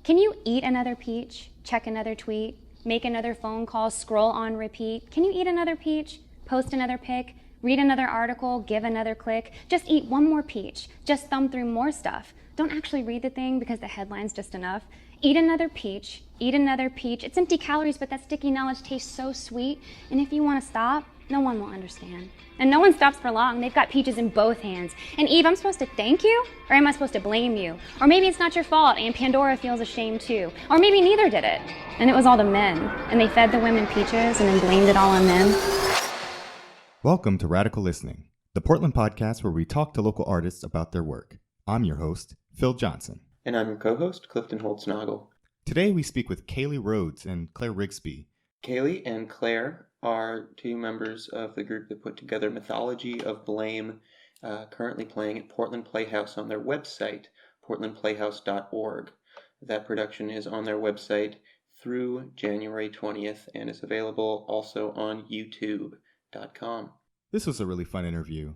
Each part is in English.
Can you eat another peach, check another tweet, make another phone call, scroll on repeat? Can you eat another peach, post another pic, read another article, give another click? Just eat one more peach. Just thumb through more stuff. Don't actually read the thing because the headline's just enough. Eat another peach, eat another peach. It's empty calories, but that sticky knowledge tastes so sweet. And if you want to stop, no one will understand. And no one stops for long. They've got peaches in both hands. And Eve, I'm supposed to thank you? Or am I supposed to blame you? Or maybe it's not your fault and Pandora feels ashamed too. Or maybe neither did it. And it was all the men. And they fed the women peaches and then blamed it all on them. Welcome to Radical Listening, the Portland podcast where we talk to local artists about their work. I'm your host, Phil Johnson. And I'm your co-host, Clifton Holtz-Noggle. Today we speak with Kailey Rhodes and Claire Rigsby. Kailey and Claire are two members of the group that put together Mythology of Blame, currently playing at Portland Playhouse on their website, portlandplayhouse.org. That production is on their website through January 20th and is available also on youtube.com. This was a really fun interview.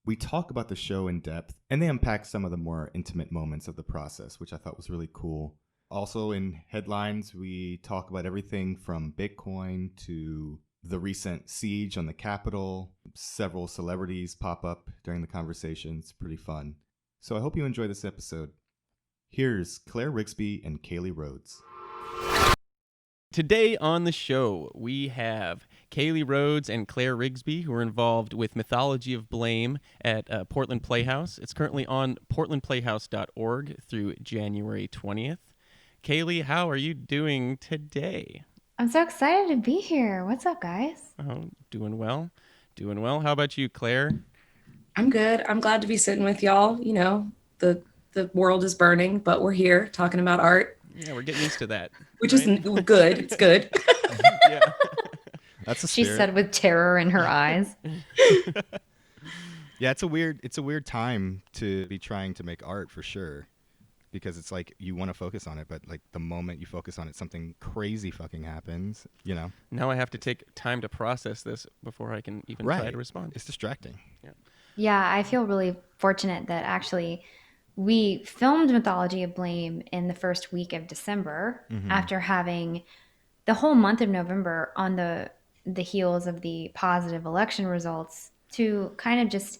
We talk about the show in depth, and they unpack some of the more intimate moments of the process, which I thought was really cool. Also in headlines, we talk about everything from Bitcoin to the recent siege on the Capitol. Several celebrities pop up during the conversation. It's pretty fun. So I hope you enjoy this episode. Here's Claire Rigsby and Kailey Rhodes. Today on the show, we have Kailey Rhodes and Claire Rigsby, who are involved with Mythology of Blame at Portland Playhouse. It's currently on portlandplayhouse.org through January 20th. Kailey, how are you doing today? I'm so excited to be here. What's up, guys? Oh, doing well. Doing well. How about you, Claire? I'm good. I'm glad to be sitting with y'all. You know, the world is burning, but we're here talking about art. Yeah, we're getting used to that. Which is good. It's good. Yeah. That's a She said with terror in her eyes. Yeah, it's a weird time to be trying to make art for sure. Because it's like you want to focus on it, but like the moment you focus on it, something crazy fucking happens, you know? Now I have to take time to process this before I can even try to respond. It's distracting. Yeah, I feel really fortunate that actually we filmed Mythology of Blame in the first week of December after having the whole month of November on the heels of the positive election results to kind of just...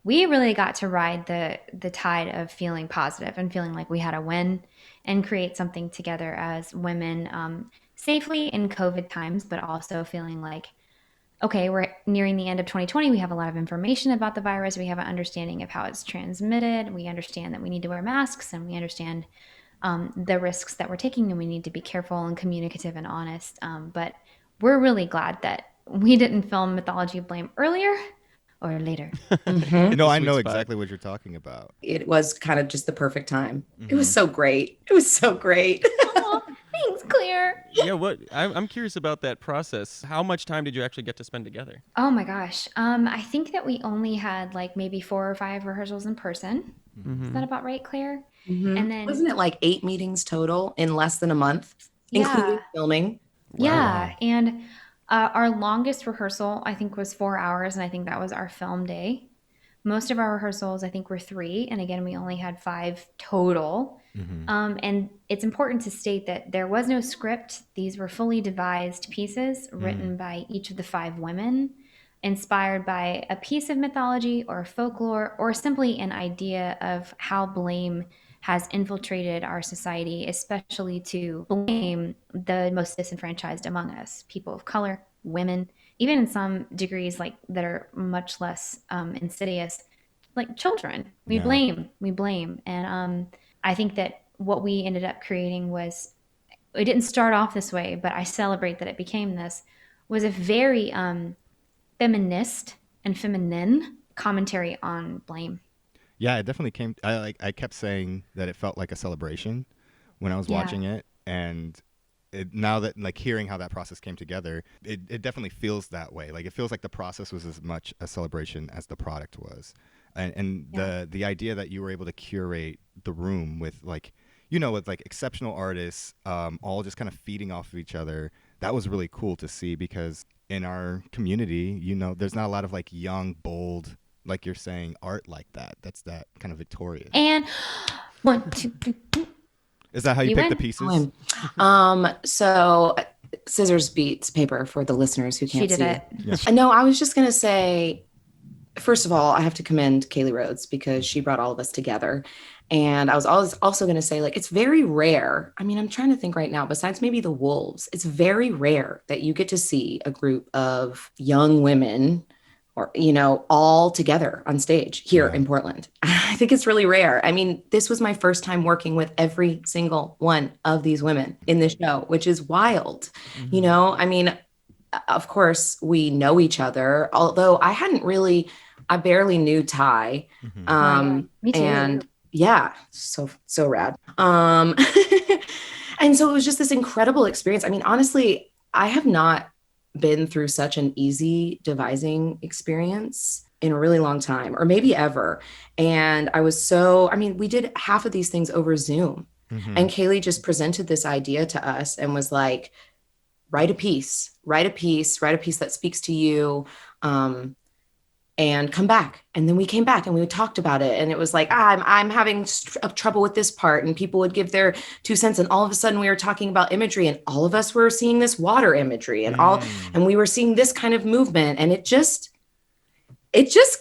We really got to ride the tide of feeling positive and feeling like we had a win and create something together as women safely in COVID times, but also feeling like, okay, we're nearing the end of 2020. We have a lot of information about the virus. We have an understanding of how it's transmitted. We understand that we need to wear masks, and we understand the risks that we're taking, and we need to be careful and communicative and honest. But we're really glad that we didn't film Mythology of Blame earlier or later. No, I know exactly what you're talking about. It was kind of just the perfect time. It was so great. It was so great. Oh, thanks, Claire. Yeah, I'm curious about that process. How much time did you actually get to spend together? Oh my gosh. I think that we only had like maybe 4 or 5 rehearsals in person. Is that about right, Claire? And then Wasn't it like 8 meetings total in less than a month, including filming? Yeah. And our longest rehearsal, I think, was 4 hours, and I think that was our film day. Most of our rehearsals, I think, were 3, and again, we only had 5 total. And it's important to state that there was no script. These were fully devised pieces written by each of the 5 women, inspired by a piece of mythology or folklore, or simply an idea of how blame has infiltrated our society, especially to blame the most disenfranchised among us, people of color, women, even in some degrees like that are much less insidious, like children. We blame. And I think that what we ended up creating was, it didn't start off this way, but I celebrate that it became this, was a very feminist and feminine commentary on blame. Yeah, it definitely came. I kept saying that it felt like a celebration when I was watching it, and now that like hearing how that process came together, it definitely feels that way. Like it feels like the process was as much a celebration as the product was, and the idea that you were able to curate the room with like, you know, with like exceptional artists, all just kind of feeding off of each other. That was really cool to see, because in our community, you know, there's not a lot of like young, bold, like you're saying, art like that. That's that kind of Victorian. And 1, 2, 3, 4. Is that how you You pick win. the pieces? So scissors beats paper for the listeners who She can't did see. it. Yeah. No, I was just going to say, first of all, I have to commend Kailey Rhodes because she brought all of us together. And I was also going to say, like, it's very rare. I mean, I'm trying to think right now, besides maybe the Wolves, it's very rare that you get to see a group of young women or, all together on stage here in Portland. I think it's really rare. I mean, this was my first time working with every single one of these women in the show, which is wild. I mean, of course, we know each other, although I barely knew Ty. Me too. And yeah, so rad. And so it was just this incredible experience. I mean, honestly, I have not been through such an easy devising experience in a really long time, or maybe ever. And we did half of these things over Zoom. And Kailey just presented this idea to us and was like, write a piece that speaks to you, and come back. And then we came back and we talked about it. And it was like, I'm having trouble with this part. And people would give their 2 cents. And all of a sudden we were talking about imagery, and all of us were seeing this water imagery and we were seeing this kind of movement. And it just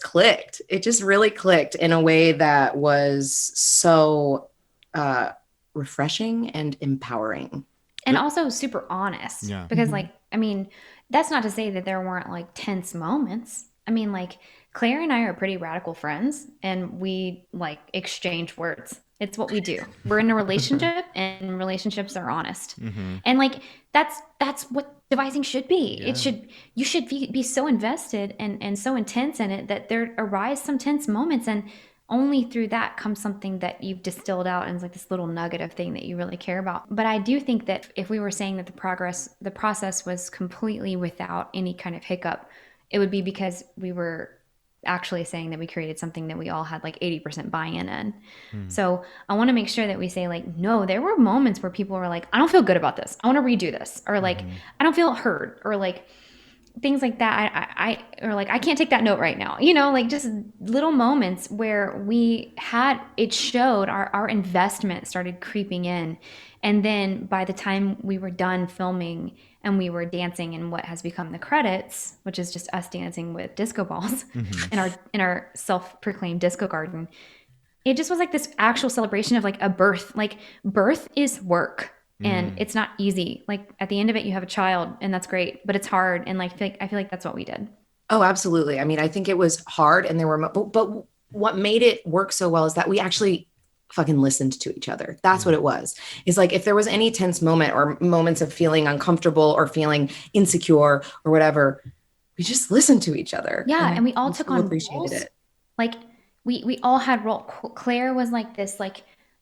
clicked. It just really clicked in a way that was so refreshing and empowering. And also super honest. Yeah. Because that's not to say that there weren't like tense moments. I mean, like, Claire and I are pretty radical friends, and we like exchange words. It's what we do. We're in a relationship, and relationships are honest. And like that's what devising should be. Yeah. You should be so invested and so intense in it that there arise some tense moments, and only through that comes something that you've distilled out and it's like this little nugget of thing that you really care about. But I do think that if we were saying that the process was completely without any kind of hiccup, it would be because we were actually saying that we created something that we all had like 80% buy-in in. So I want to make sure that we say, like, no, there were moments where people were like, I don't feel good about this. I want to redo this. Or like, I don't feel heard. Or like things like that. Or like, I can't take that note right now. Like just little moments where it showed our investment started creeping in. And then by the time we were done filming and we were dancing in what has become the credits, which is just us dancing with disco balls in our self-proclaimed disco garden, it just was like this actual celebration of like a birth. Like, birth is work, and it's not easy. Like, at the end of it, you have a child, and that's great, but it's hard. And like, I feel like that's what we did. Oh, absolutely. I mean, I think it was hard, and but what made it work so well is that we actually fucking listened to each other. That's what it was. It's like, if there was any tense moment or moments of feeling uncomfortable or feeling insecure or whatever, we just listened to each other. Yeah, and we all took on appreciated roles. it. Like, we all had role. Claire was like this like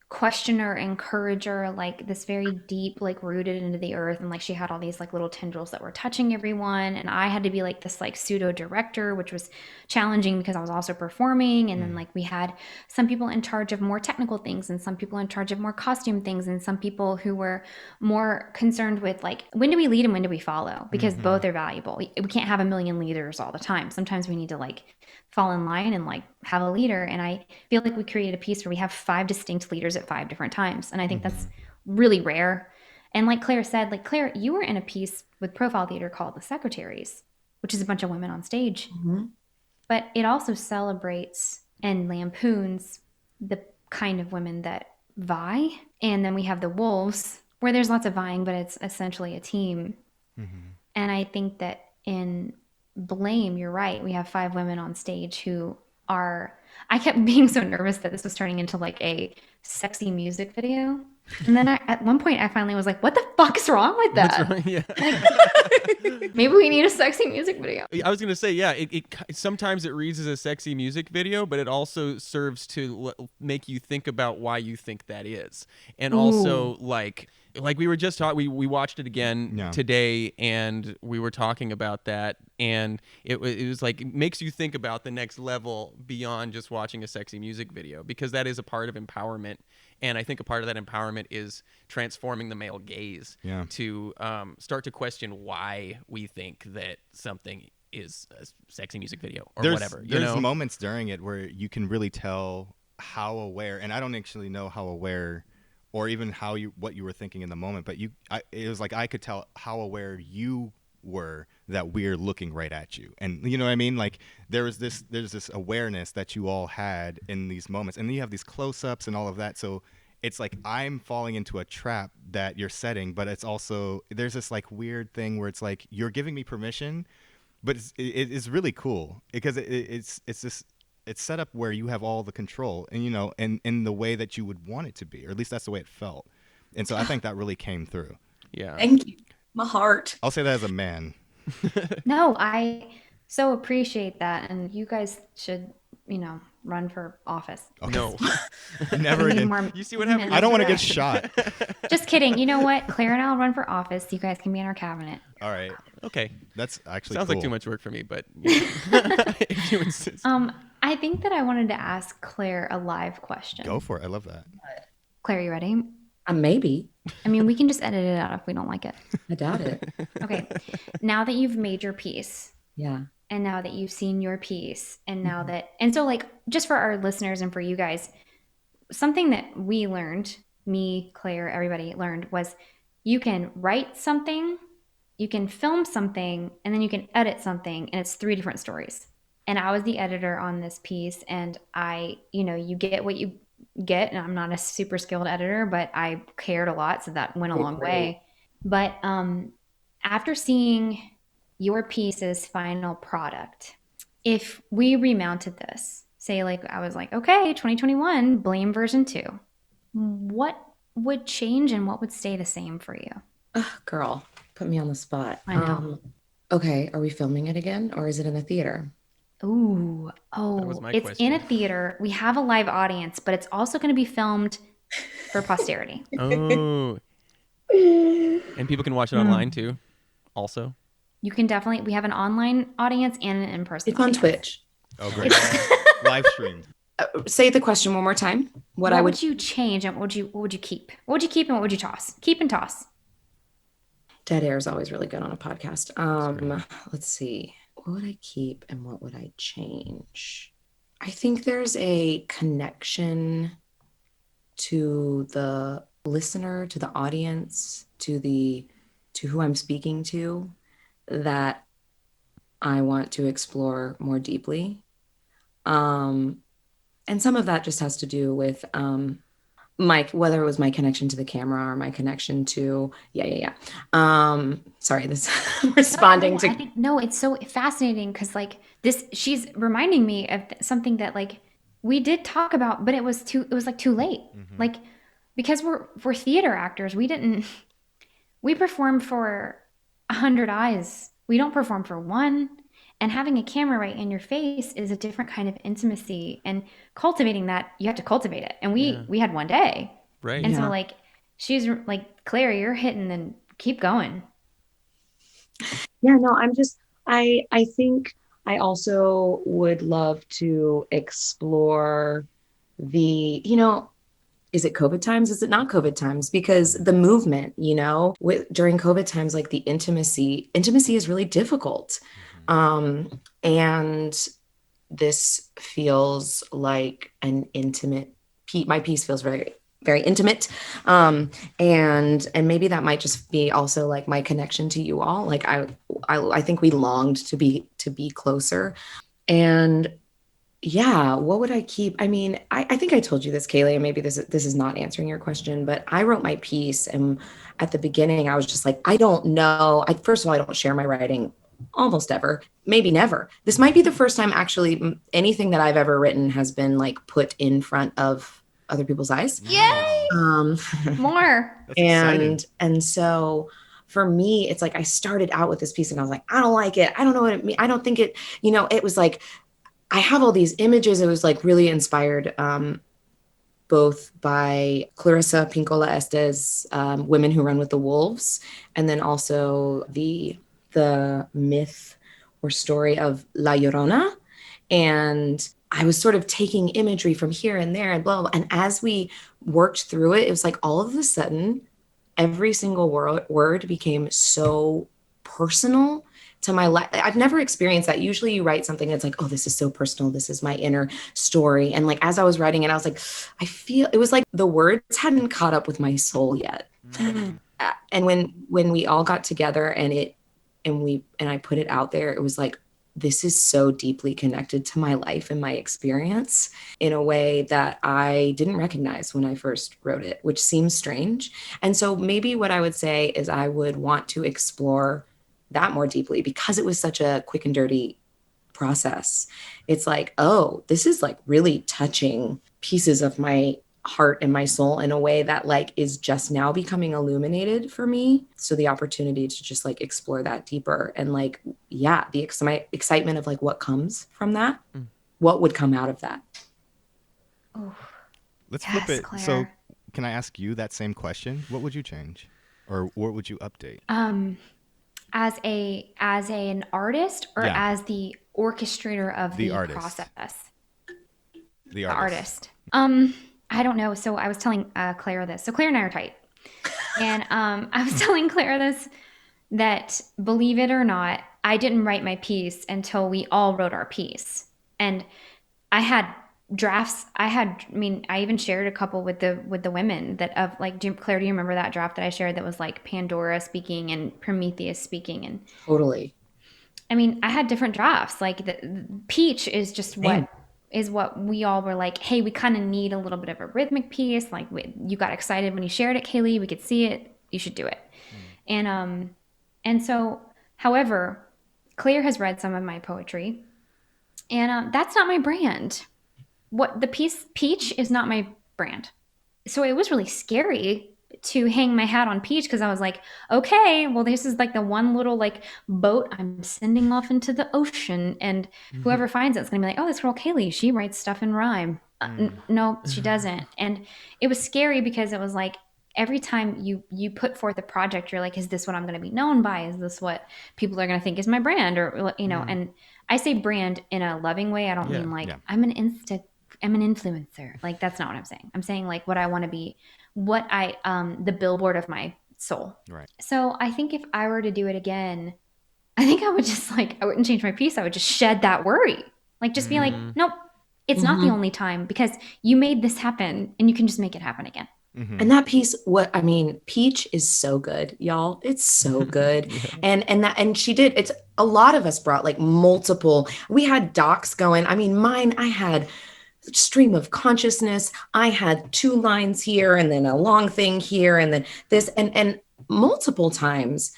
questioner, encourager, like this very deep, like rooted into the earth, and like she had all these like little tendrils that were touching everyone. And I had to be like this like pseudo director, which was challenging because I was also performing. And then like we had some people in charge of more technical things, and some people in charge of more costume things, and some people who were more concerned with like, when do we lead and when do we follow, because both are valuable. We can't have a million leaders all the time. Sometimes we need to like fall in line and like have a leader. And I feel like we created a piece where we have 5 distinct leaders at 5 different times. And I think that's really rare. And like Claire said, like, Claire, you were in a piece with Profile Theater called The Secretaries, which is a bunch of women on stage. But it also celebrates and lampoons the kind of women that vie. And then we have the Wolves, where there's lots of vying, but it's essentially a team. And I think that in Blame, you're right, we have 5 women on stage who are, I kept being so nervous that this was turning into like a sexy music video. And then at one point I finally was like, what the fuck is wrong with that? What's wrong? Yeah. Like, maybe we need a sexy music video. I was gonna say, yeah. It sometimes it reads as a sexy music video, but it also serves to make you think about why you think that is, and also like we were just talking. We watched it again today, and we were talking about that, and it was like, it makes you think about the next level beyond just watching a sexy music video, because that is a part of empowerment. And I think a part of that empowerment is transforming the male gaze to start to question why we think that something is a sexy music video or whatever. There's moments during it where you can really tell how aware, and I don't actually know how aware or even what you were thinking in the moment, but it was like I could tell how aware you were that we're looking right at you. And you know what I mean? Like there's this awareness that you all had in these moments, and then you have these close-ups and all of that. So it's like I'm falling into a trap that you're setting, but it's also there's this like weird thing where it's like you're giving me permission, but it's really cool because it's set up where you have all the control, and you know, and in the way that you would want it to be, or at least that's the way it felt. And so I think that really came through. Yeah. Thank you. My heart. I'll say that as a man. No, I so appreciate that. And you guys should, run for office. Okay. No. Never We need again. more You see what happened? I don't want to yesterday? get shot. Just kidding. You know what? Claire and I'll run for office. You guys can be in our cabinet. All right. Okay. That's actually Sounds cool. like too much work for me, but if you insist. I think that I wanted to ask Claire a live question. Go for it. I love that. Claire, you ready? Maybe. I mean, we can just edit it out if we don't like it. I doubt it. Okay. Now that you've made your piece, Yeah. and now that you've seen your piece, and now that, and so like, just for our listeners and for you guys, something that we learned, me, Claire, everybody learned, was you can write something, you can film something, and then you can edit something, and it's 3 different stories. And I was the editor on this piece, and you get what you get, and I'm not a super skilled editor, but I cared a lot, so that went a long way. But after seeing your piece's final product, if we remounted this, say like I was like, okay, 2021, Blame version 2, what would change and what would stay the same for you? Girl, put me on the spot. I know. Okay, are we filming it again, or is it in a theater? Ooh, was my it's question. in a theater. We have a live audience, but it's also going to be filmed for posterity. Oh. And people can watch it online too, also. You can definitely, we have an online audience and an in-person It's on audience. Twitch. Oh, great. Live streamed. Say the question one more time. What would you change and what would you keep? What would you keep and what would you toss? Keep and toss. Dead air is always really good on a podcast. Let's see. What would I keep and what would I change? I think there's a connection to the listener, to the audience, to who I'm speaking to, that I want to explore more deeply. And some of that just has to do with whether it was my connection to the camera or my connection to sorry, this responding to. I think, no, it's so fascinating because like this, she's reminding me of something that like we did talk about, but it was too late. Mm-hmm. Like, because we're theater actors, we perform for 100 eyes. We don't perform for one. And having a camera right in your face is a different kind of intimacy, and cultivating that, you have to cultivate it. And we had one day. Right. And so like, she's like, Claire, you're hitting and keep going. Yeah, no, I think I also would love to explore is it COVID times? Is it not COVID times? Because the movement, during COVID times, like the intimacy is really difficult. And this feels like an intimate piece. My piece feels very, very intimate. And maybe that might just be also like my connection to you all. Like I think we longed to be closer. And yeah, what would I keep? I mean, I think I told you this, Kailey, and maybe this is not answering your question, but I wrote my piece, and at the beginning I was just like, I don't know. First of all, I don't share my writing almost ever, maybe never. This might be the first time actually anything that I've ever written has been like put in front of other people's eyes. Yay! More. And so for me, it's like I started out with this piece and I was like, I don't like it. I don't know what it means. I don't think it, it was like, I have all these images. It was like really inspired both by Clarissa Pinkola Estes' Women Who Run with the Wolves, and then also the myth or story of La Llorona. And I was sort of taking imagery from here and there and blah, blah, blah. And as we worked through it, it was like all of a sudden, every single word became so personal to my life. I've never experienced that. Usually you write something that's like, oh, this is so personal. This is my inner story. And like, as I was writing it, I was like, I feel it was like the words hadn't caught up with my soul yet. And when we all got together and I put it out there, it was like, this is so deeply connected to my life and my experience in a way that I didn't recognize when I first wrote it, which seems strange. And so maybe what I would say is I would want to explore that more deeply because it was such a quick and dirty process. It's like, oh, this is like really touching pieces of my heart and my soul in a way that like is just now becoming illuminated for me. So the opportunity to just like explore that deeper and like, yeah, the excitement of like what comes from that, what would come out of that. Oh, Let's yes, flip it. Claire. So can I ask you that same question? What would you change, or what would you update? As an artist or Yeah. as the orchestrator of The the artist. process? The The artist. artist. I don't know. So I was telling Claire this. So Claire and I are tight. And I was telling Claire this, that believe it or not, I didn't write my piece until we all wrote our piece. And I had drafts. I even shared a couple with the women that of like, Claire, do you remember that draft that I shared that was like Pandora speaking and Prometheus speaking? And Totally. I mean, I had different drafts. Like the Peach is just Same. what we all were like, hey, we kind of need a little bit of a rhythmic piece. Like you got excited when you shared it, Kailey. We could see it. You should do it. And so, however, Claire has read some of my poetry, and that's not my brand. What the piece Peach is not my brand. So it was really scary to hang my hat on Peach because I was like, okay, well, this is like the one little like boat I'm sending off into the ocean, and whoever finds it's gonna be like, oh, this girl Kailey, she writes stuff in rhyme. No, she doesn't. And it was scary because it was like every time you put forth a project, you're like, is this what I'm gonna be known by? Is this what people are gonna think is my brand? Or and I say brand in a loving way. I don't mean like I'm an influencer. Like that's not what I'm saying. I'm saying like what I want to be, what I the billboard of my soul. Right. So I think if I were to do it again, I think I would just like I wouldn't change my piece. I would just shed that worry. Like just be like, nope, it's not the only time because you made this happen and you can just make it happen again. And that piece, Peach is so good, y'all. It's so good. And she did, it's a lot of us brought like multiple, we had docs going. I mean, mine, I had stream of consciousness. I had 2 lines here and then a long thing here and then this and multiple times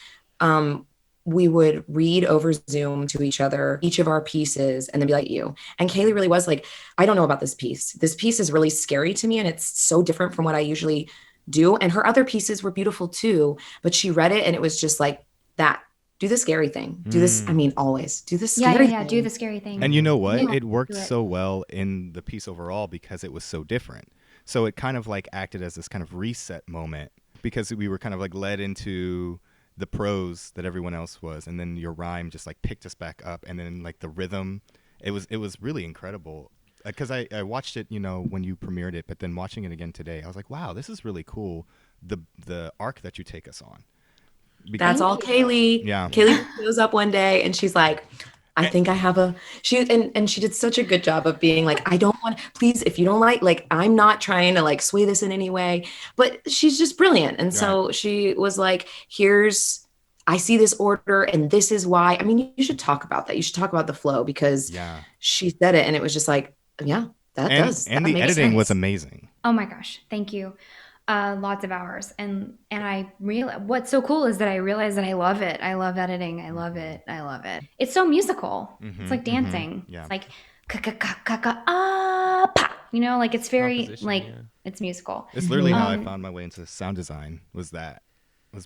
we would read over Zoom to each other, each of our pieces, and then be like, you. And Kailey really was like, I don't know about this piece. This piece is really scary to me. And it's so different from what I usually do. And her other pieces were beautiful too. But she read it and it was just like that. Do the scary thing. Do this. I mean, always do the scary thing. Do the scary thing. And you know what? Yeah. It worked so well in the piece overall because it was so different. So it kind of like acted as this kind of reset moment because we were kind of like led into the prose that everyone else was, and then your rhyme just like picked us back up, and then like the rhythm, it was really incredible. Because I watched it, when you premiered it, but then watching it again today, I was like, wow, this is really cool. The arc that you take us on. That's all Kailey. Yeah. Kailey shows up one day and she's like, I think I have she did such a good job of being like, I don't want, please, if you don't like, I'm not trying to like sway this in any way, but she's just brilliant. And so she was like, I see this order and this is why. I mean, you should talk about that. You should talk about the flow because she said it and it was just like, yeah, that does. And that the makes editing sense. was amazing. Oh my gosh. Thank you. Lots of hours. And I realize what's so cool is that I realize that I love it. I love editing. I love it. I love it. It's so musical. It's like dancing. Yeah. It's like pa. Like it's very like it's musical. It's literally how I found my way into sound design was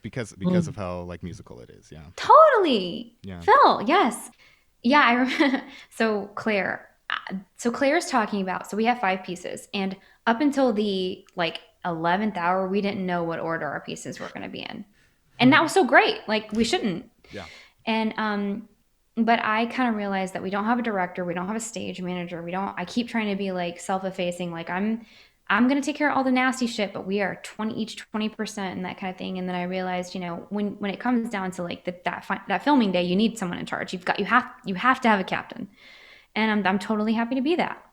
because of how like musical it is. Yeah. Totally. Yeah. Phil, yes. Yeah, I remember. So Claire's talking about, so we have 5 pieces and up until the like 11th hour, we didn't know what order our pieces were going to be in. And that was so great. Like we shouldn't. Yeah. And, but I kind of realized that we don't have a director. We don't have a stage manager. I keep trying to be like self-effacing. Like I'm I'm going to take care of all the nasty shit, but we are 20 each 20% and that kind of thing. And then I realized, when it comes down to like that filming day, you need someone in charge. You have to have a captain, and I'm totally happy to be that.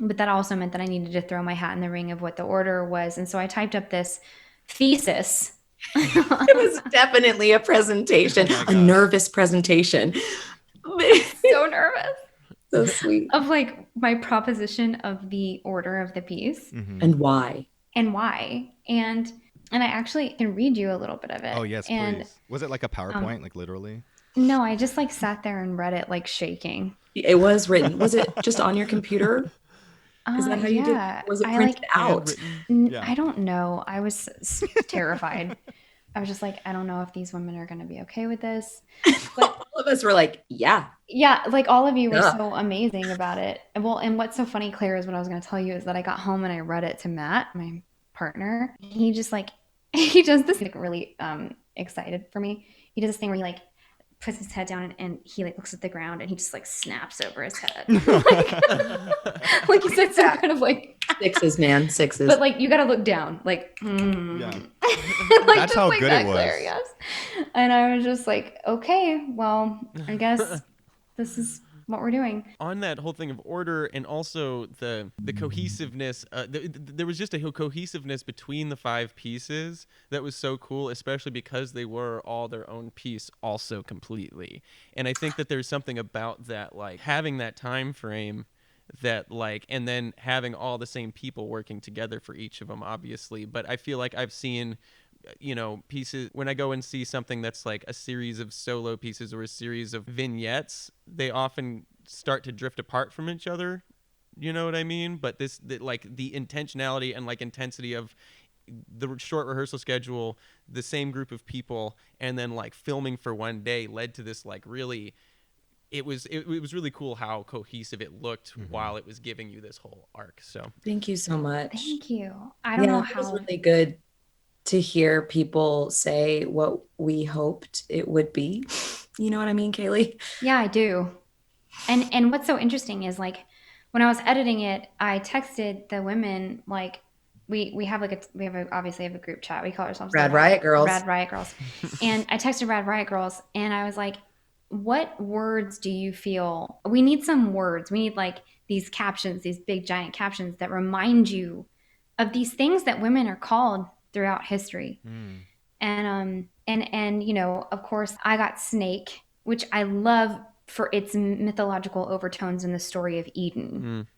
But that also meant that I needed to throw my hat in the ring of what the order was. And so I typed up this thesis. It was definitely a presentation, a nervous presentation. So nervous. So sweet. Of like my proposition of the order of the piece. And why. And I actually can read you a little bit of it. Oh, yes, please. Was it like a PowerPoint, like literally? No, I just like sat there and read it like shaking. It was written. Was it just on your computer? Is that how you did it? Was it printed out? I don't know. I was terrified. I was just like, I don't know if these women are going to be okay with this. But all of us were like, yeah. Yeah, like all of you were so amazing about it. Well, and what's so funny, Claire, is what I was going to tell you is that I got home and I read it to Matt, my partner. He just like, he does this like really excited for me. He does this thing where he like puts his head down and he like looks at the ground and he just like snaps over his head. Like he said, some kind of like sixes, man, sixes. But like you got to look down, like yeah. like, that's how good it was. Claire, yes. And I was just like, okay, well, I guess this is what we're doing. On that whole thing of order and also the cohesiveness, there was just a cohesiveness between the 5 pieces that was so cool, especially because they were all their own piece also completely. And I think that there's something about that, like having that time frame that like, and then having all the same people working together for each of them, obviously. But I feel like I've seen pieces when I go and see something that's like a series of solo pieces or a series of vignettes, they often start to drift apart from each other. You know what I mean? But like the intentionality and like intensity of the short rehearsal schedule, the same group of people, and then like filming for one day led to this like really, it was really cool how cohesive it looked while it was giving you this whole arc. So thank you so much. Thank you. I don't know how. It was really good to hear people say what we hoped it would be. You know what I mean, Kailey? Yeah, I do. And what's so interesting is like when I was editing it, I texted the women like we obviously have a group chat. We call ourselves Rad Riot Girls. Rad Riot Girls. And I texted Rad Riot Girls and I was like, what words do you feel? We need some words. We need like these captions, these big giant captions that remind you of these things that women are called throughout history. And of course I got snake, which I love for its mythological overtones in the story of Eden.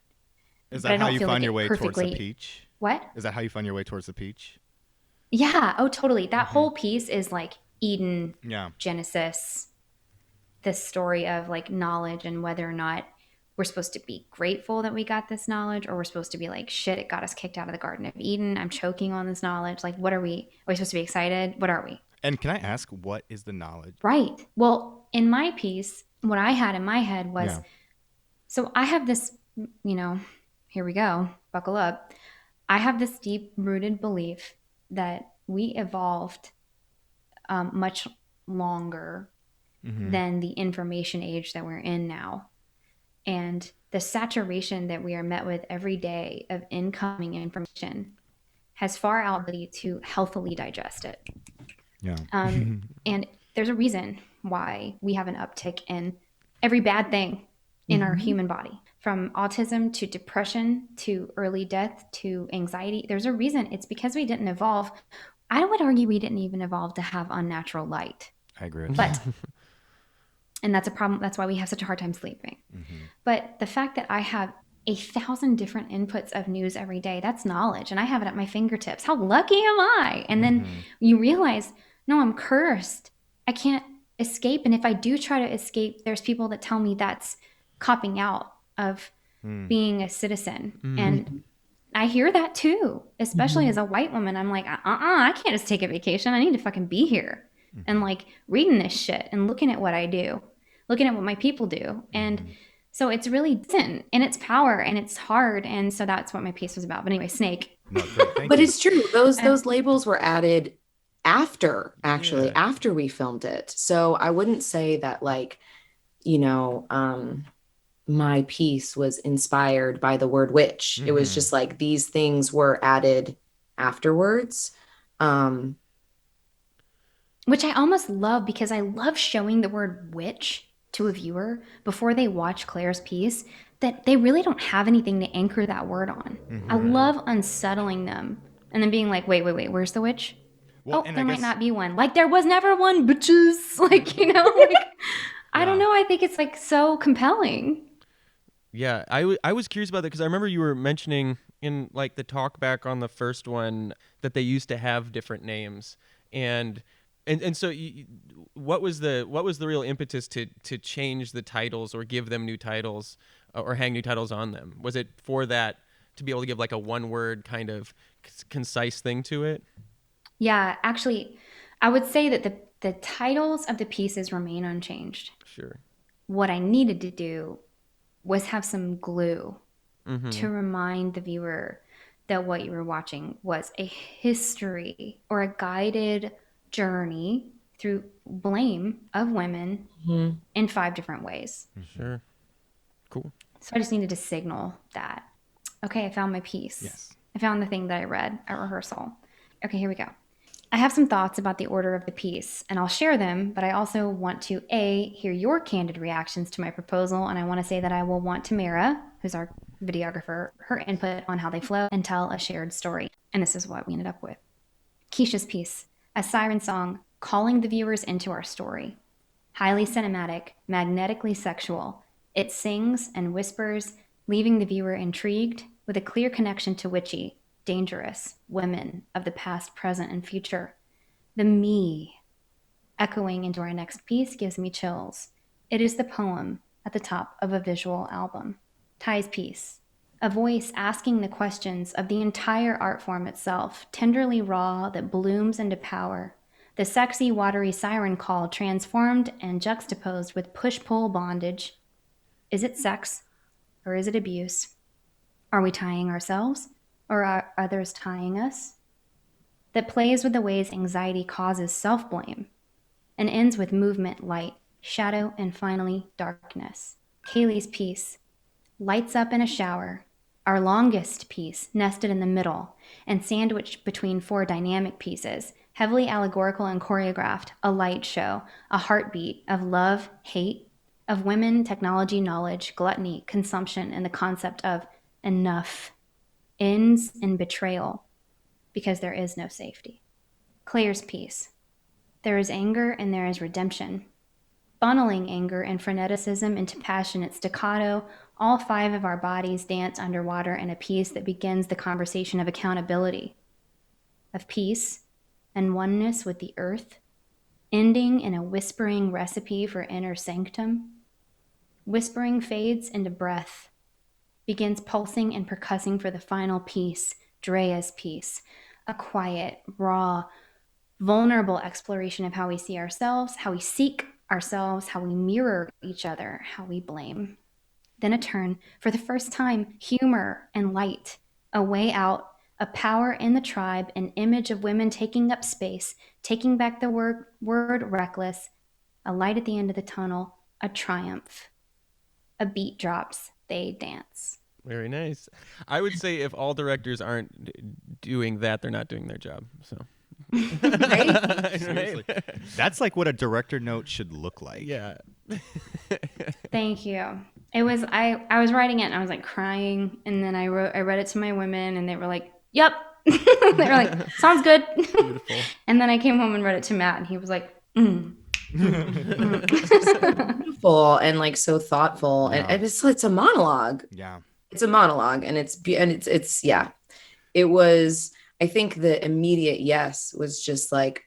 Is that how you find your way towards the peach? What? Is that how you find your way towards the peach? Yeah. Oh, totally. That whole piece is like Eden, Genesis, this story of like knowledge and whether or not we're supposed to be grateful that we got this knowledge, or we're supposed to be like, shit, it got us kicked out of the Garden of Eden. I'm choking on this knowledge. Like, what are we? Are we supposed to be excited? What are we? And can I ask, what is the knowledge? Right. Well, in my piece, what I had in my head was, so I have this, here we go, buckle up. I have this deep rooted belief that we evolved much longer than the information age that we're in now. And the saturation that we are met with every day of incoming information has far outability to healthily digest it. Yeah. And there's a reason why we have an uptick in every bad thing in our human body, from autism to depression to early death to anxiety. There's a reason. It's because we didn't evolve. I would argue we didn't even evolve to have unnatural light. I agree with that. And that's a problem. That's why we have such a hard time sleeping. But the fact that I have 1,000 different inputs of news every day, that's knowledge. And I have it at my fingertips. How lucky am I? And then you realize, no, I'm cursed. I can't escape. And if I do try to escape, there's people that tell me that's copping out of being a citizen. And I hear that too, especially as a white woman. I'm like, I can't just take a vacation. I need to fucking be here. And like reading this shit and looking at what I do, looking at what my people do. And so it's really sin and it's power and it's hard. And so that's what my piece was about. But anyway, snake. No, but it's true. Those labels were added after we filmed it. So I wouldn't say that like, my piece was inspired by the word witch. It was just like these things were added afterwards. Which I almost love, because I love showing the word witch to a viewer before they watch Claire's piece, that they really don't have anything to anchor that word on. I love unsettling them and then being like, wait, where's the witch? Well, There might not be one. Like, there was never one, bitches. Like, I don't know. I think it's like so compelling. Yeah, I was curious about that because I remember you were mentioning in like the talk back on the first one that they used to have different names, and so what was the real impetus to change the titles or give them new titles or hang new titles on them? Was it for that to be able to give like a one word kind of concise thing to it? Yeah, actually, I would say that the titles of the pieces remain unchanged. Sure. What I needed to do was have some glue to remind the viewer that what you were watching was a history or a guided journey through blame of women in 5 different ways. Sure. Cool. So I just needed to signal that. Okay, I found my piece. Yes. I found the thing that I read at rehearsal. Okay, here we go. I have some thoughts about the order of the piece, and I'll share them, but I also want to, A, hear your candid reactions to my proposal, and I want to say that I will want Tamara, who's our videographer, her input on how they flow and tell a shared story. And this is what we ended up with. Keisha's piece, a siren song calling the viewers into our story. Highly cinematic, magnetically sexual. It sings and whispers, leaving the viewer intrigued with a clear connection to witchy, dangerous women of the past, present, and future. The me echoing into our next piece gives me chills. It is the poem at the top of a visual album. Ty's piece, a voice asking the questions of the entire art form itself, tenderly raw that blooms into power. The sexy, watery siren call transformed and juxtaposed with push-pull bondage. Is it sex or is it abuse? Are we tying ourselves? Or are others tying us? That plays with the ways anxiety causes self-blame and ends with movement, light, shadow, and finally darkness. Kailey's piece lights up in a shower, our longest piece nested in the middle and sandwiched between 4 dynamic pieces, heavily allegorical and choreographed, a light show, a heartbeat of love, hate, of women, technology, knowledge, gluttony, consumption, and the concept of enough. Ends in betrayal because there is no safety. Claire's piece. There is anger and there is redemption. Funneling anger and freneticism into passionate staccato, all 5 of our bodies dance underwater in a piece that begins the conversation of accountability, of peace and oneness with the earth, ending in a whispering recipe for inner sanctum. Whispering fades into breath, begins pulsing and percussing for the final piece, Drea's piece, a quiet, raw, vulnerable exploration of how we see ourselves, how we seek ourselves, how we mirror each other, how we blame. Then a turn, for the first time, humor and light, a way out, a power in the tribe, an image of women taking up space, taking back the word reckless, a light at the end of the tunnel, a triumph. A beat drops, they dance. Very nice. I would say if all directors aren't doing that, they're not doing their job. So, Right? Seriously. That's like what a director note should look like. Yeah. Thank you. It was I was writing it and I was like crying, and then I read it to my women and they were like, "Yep." They were like, "Sounds good." Beautiful. And then I came home and read it to Matt and he was like, Beautiful and like so thoughtful, and it's a monologue. Yeah. It's a monologue, and it's yeah. It was. I think the immediate yes was just like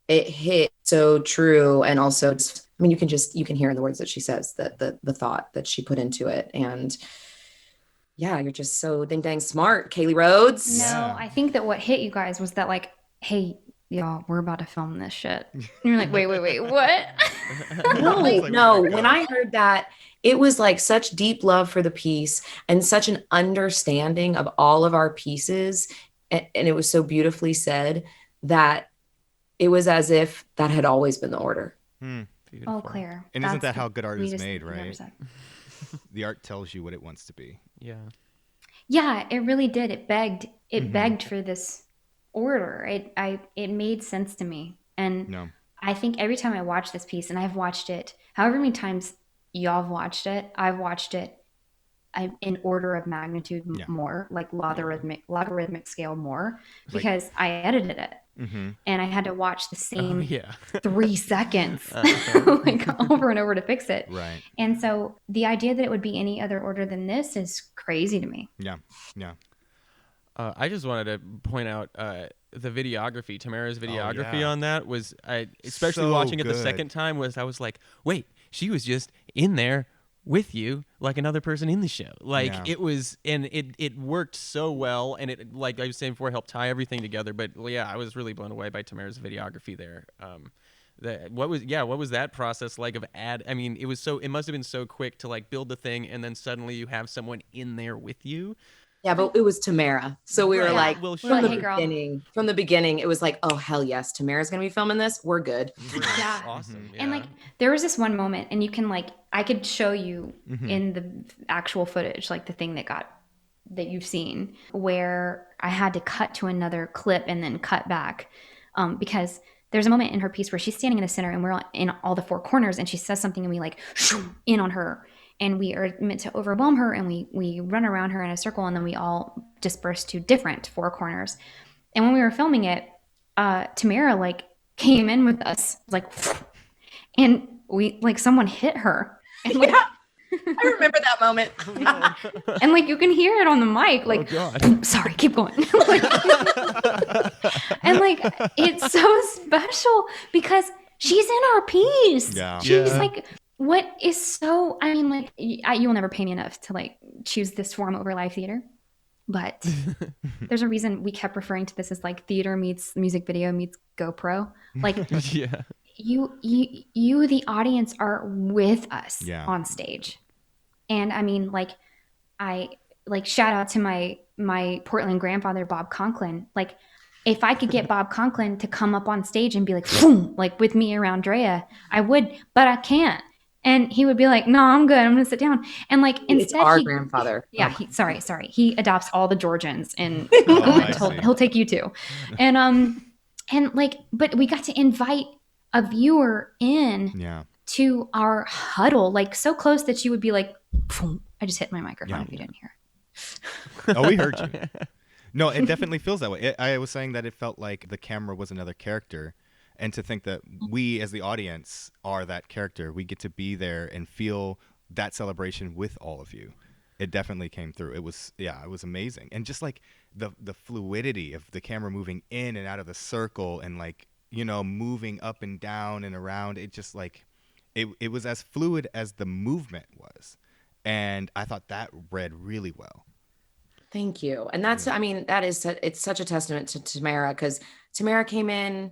it hit so true, and also just, I mean, you can hear in the words that she says that the thought that she put into it, and yeah, you're just so ding dang smart, Kailey Rhodes. No, I think that what hit you guys was that like, hey, y'all, we're about to film this shit. And you're like, wait, what? No. When I heard that, it was like such deep love for the piece and such an understanding of all of our pieces. And it was so beautifully said that it was as if that had always been the order. Oh, Claire. And isn't that how good art is made, right? The art tells you what it wants to be. Yeah. Yeah, it really did. It Mm-hmm. begged for this order. It made sense to me. And No. I think every time I watch this piece, and I've watched it however many times y'all have watched it, I've watched it in order of magnitude Yeah. more, like logarithmic scale more, Like- because I edited it. Mm-hmm. And I had to watch the same Yeah. 3 seconds Uh-huh. like over and over to fix it. Right. And so the idea that it would be any other order than this is crazy to me. Yeah. Yeah. I just wanted to point out the videography. Tamara's videography yeah. on that was, especially So watching it the good. second time, I was like, wait, she was just in there with you like another person in the show. Like Yeah. it was, and it worked so well, and it, like I was saying before, helped tie everything together. But yeah, I was really blown away by Tamara's videography there. What was that process like of I mean, it must have been so quick to like build the thing, and then suddenly you have someone in there with you. Yeah, but it was Tamara. So we were Right. like, Well, We're like, from "Hey, the girl." beginning, it was like, oh, hell yes, Tamara's going to be filming this. We're good. Yeah. Awesome. And like there was this one moment, and you can like I could show you in the actual footage, like the thing that you've seen, where I had to cut to another clip and then cut back, because there's a moment in her piece where she's standing in the center and we're in all the four corners, and she says something and we like in on her, and we are meant to overwhelm her, and we run around her in a circle, and then we all disperse to different four corners. And when we were filming it, Tamara like came in with us, like, and we like someone hit her, and like, I remember that moment. and like you can hear it on the mic, like, God. sorry, keep going. Like, and like it's so special because she's in our piece. Yeah. She's Yeah. like, what is so? I mean, like, you will never pay me enough to like choose this form over live theater. But there's a reason we kept referring to this as like theater meets music video meets GoPro. Like Yeah. you, the audience, are with us Yeah. on stage. And I mean, like, I like shout out to my Portland grandfather, Bob Conklin. Like, if I could get Bob Conklin to come up on stage and be like, "Phoom," like with me around Drea, I would, but I can't. And he would be like, "No, I'm good. I'm gonna sit down." And like It's instead, our grandfather. yeah, sorry. He adopts all the Georgians, and I see. he'll take you too. And like, but we got to invite a viewer in Yeah. to our huddle, like so close that you would be like, "Boom." I just hit my microphone Yeah. if you didn't hear it. Oh, we heard you. No, it definitely feels that way. I was saying that it felt like the camera was another character, and to think that we as the audience are that character. We get to be there and feel that celebration with all of you. It definitely came through. It was amazing. And just like the fluidity of the camera moving in and out of the circle, and like, moving up and down and around, it just like it was as fluid as the movement was. And I thought that read really well. Thank you. And that's, I mean, it's such a testament to Tamara, because Tamara came in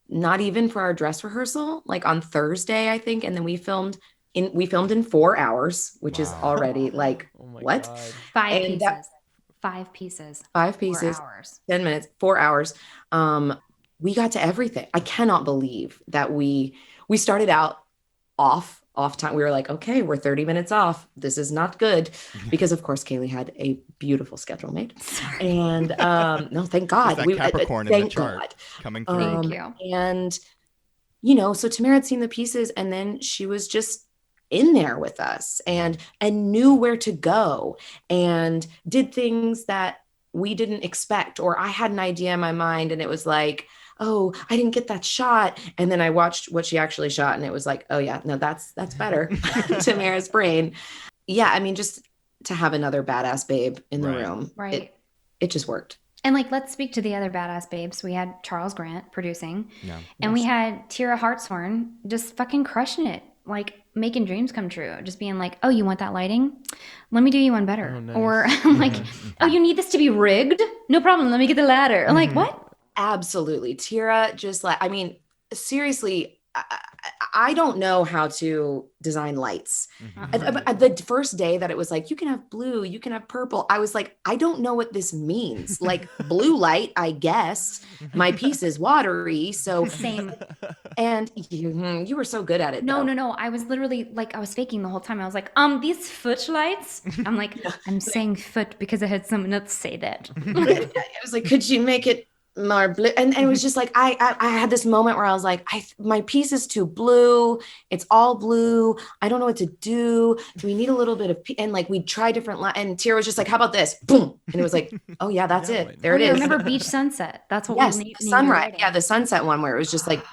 not even for our dress rehearsal, like on Thursday, I think. And then we filmed in 4 hours, which is already like, Oh my what? God. Five And pieces. 5 pieces. 5 4 pieces, hours. 10 minutes, 4 hours. We got to everything. I cannot believe that we started out off time. We were like, okay, we're 30 minutes off. This is not good, because of course Kailey had a beautiful schedule made. And no, thank God. There's that Capricorn in the thank chart God. coming through. Thank you. And so Tamara had seen the pieces, and then she was just in there with us and knew where to go and did things that we didn't expect, or I had an idea in my mind and it was like, oh, I didn't get that shot. And then I watched what she actually shot, and it was like, oh yeah, no, that's better. Tamara's brain. Yeah. I mean, just to have another badass babe in the room. Right. It just worked. And like, let's speak to the other badass babes. We had Charles Grant producing, Yeah. and we had Tira Hartshorn just fucking crushing it, like making dreams come true. Just being like, oh, you want that lighting? Let me do you one better. Oh, nice. Or like, oh, you need this to be rigged? No problem. Let me get the ladder. I'm like, what? Absolutely. Tira just like, I mean, seriously, I don't know how to design lights. Mhm. The first day that it was like, you can have blue, you can have purple, I was like, I don't know what this means. Like blue light, I guess. My piece is watery. So, Same. and you were so good at it, No, though. no, no. I was literally like, I was faking the whole time. I was like, these footlights. I'm like, I'm saying foot because I heard someone else say that. It was like, could you make it more blue? And it was just like, I had this moment where I was like, my piece is too blue. It's all blue. I don't know what to do. Do we need a little bit of, and like, we try different, and Tira was just like, how about this? Boom. And it was like, oh yeah, that's Yeah, it. There Oh, it yeah, is. remember Beach Sunset? That's what Yes, we the named sunrise. lighting. Yeah, the sunset one where it was just like,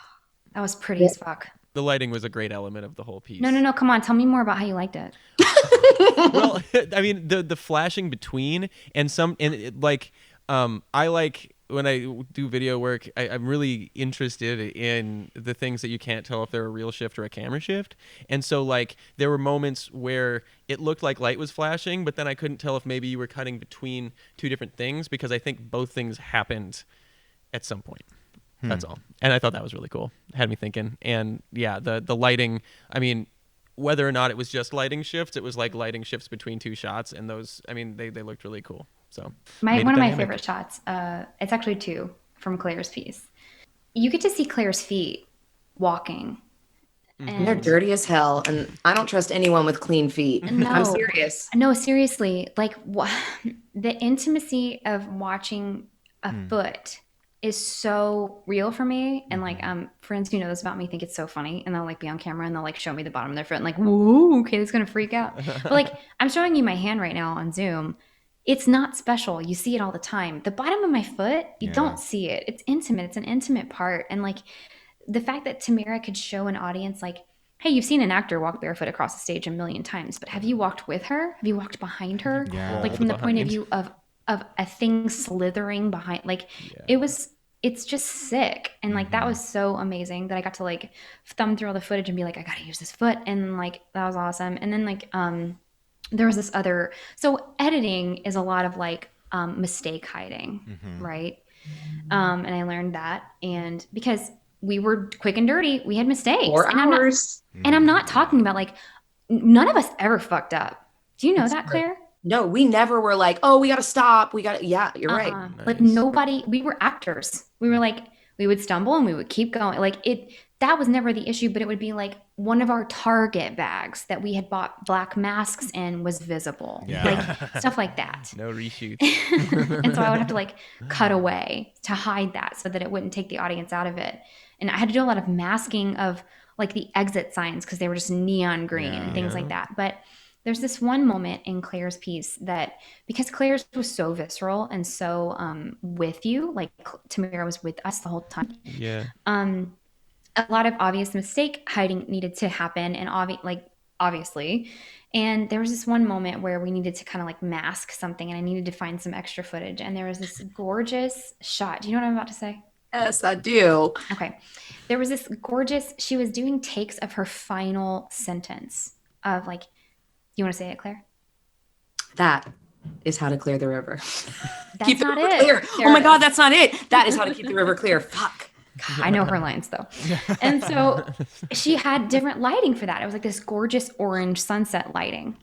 That was pretty as fuck. The lighting was a great element of the whole piece. No, no, no. Come on. Tell me more about how you liked it. Well, I mean, the flashing between I like when I do video work, I'm really interested in the things that you can't tell if they're a real shift or a camera shift. And so like there were moments where it looked like light was flashing, but then I couldn't tell if maybe you were cutting between two different things because I think both things happened at some point. That's all. And I thought that was really cool. It had me thinking. And yeah, the lighting, I mean, whether or not it was just lighting shifts, it was like lighting shifts between two shots, and those, I mean, they looked really cool. So made it One of my dynamic. favorite shots, it's actually two from Claire's piece. You get to see Claire's feet walking. and they're dirty as hell. And I don't trust anyone with clean feet. I'm No. serious. No, seriously, like the intimacy of watching a foot is so real for me. And like friends who know this about me think it's so funny, and they'll like be on camera and they'll like show me the bottom of their foot and like, whoa, okay, that's gonna freak out. But like I'm showing you my hand right now on Zoom. It's not special. You see it all the time. The bottom of my foot, you Yeah. don't see it. It's intimate. It's an intimate part. And like the fact that Tamara could show an audience like, hey, you've seen an actor walk barefoot across the stage a million times, but have you walked with her? Have you walked behind her? Yeah. Like from the point of Behind. view of a thing slithering behind, like it's just sick. And like that was so amazing that I got to like thumb through all the footage and be like, I gotta use this foot. And like that was awesome. And then like there was this other, so editing is a lot of like mistake hiding, right? And I learned that. And because we were quick and dirty, we had mistakes. 4 And hours. I'm not talking about like, none of us ever fucked up. Do you know that, true. Claire? No, we never were like, oh, we got to stop. Yeah, you're right. Like nobody, we were actors. We were like, we would stumble and we would keep going. Like that was never the issue, but it would be like one of our Target bags that we had bought black masks in was visible. Yeah. Like stuff like that. No reshoots. And so I would have to like cut away to hide that so that it wouldn't take the audience out of it. And I had to do a lot of masking of like the exit signs because they were just neon green and things like that. But there's this one moment in Claire's piece that, because Claire's was so visceral and so with you, like Tamara was with us the whole time. Yeah. A lot of obvious mistake hiding needed to happen, and obviously. And there was this one moment where we needed to kind of like mask something, and I needed to find some extra footage. And there was this gorgeous shot. Do you know what I'm about to say? Yes, I do. Okay. There was this gorgeous, she was doing takes of her final sentence of like, you want to say it, Claire? That is how to clear the river. That's Keep the not river it. clear. There Oh my it God, is. that's not it. That is how to keep the river clear. Fuck. I know her lines though. And so she had different lighting for that. It was like this gorgeous orange sunset lighting.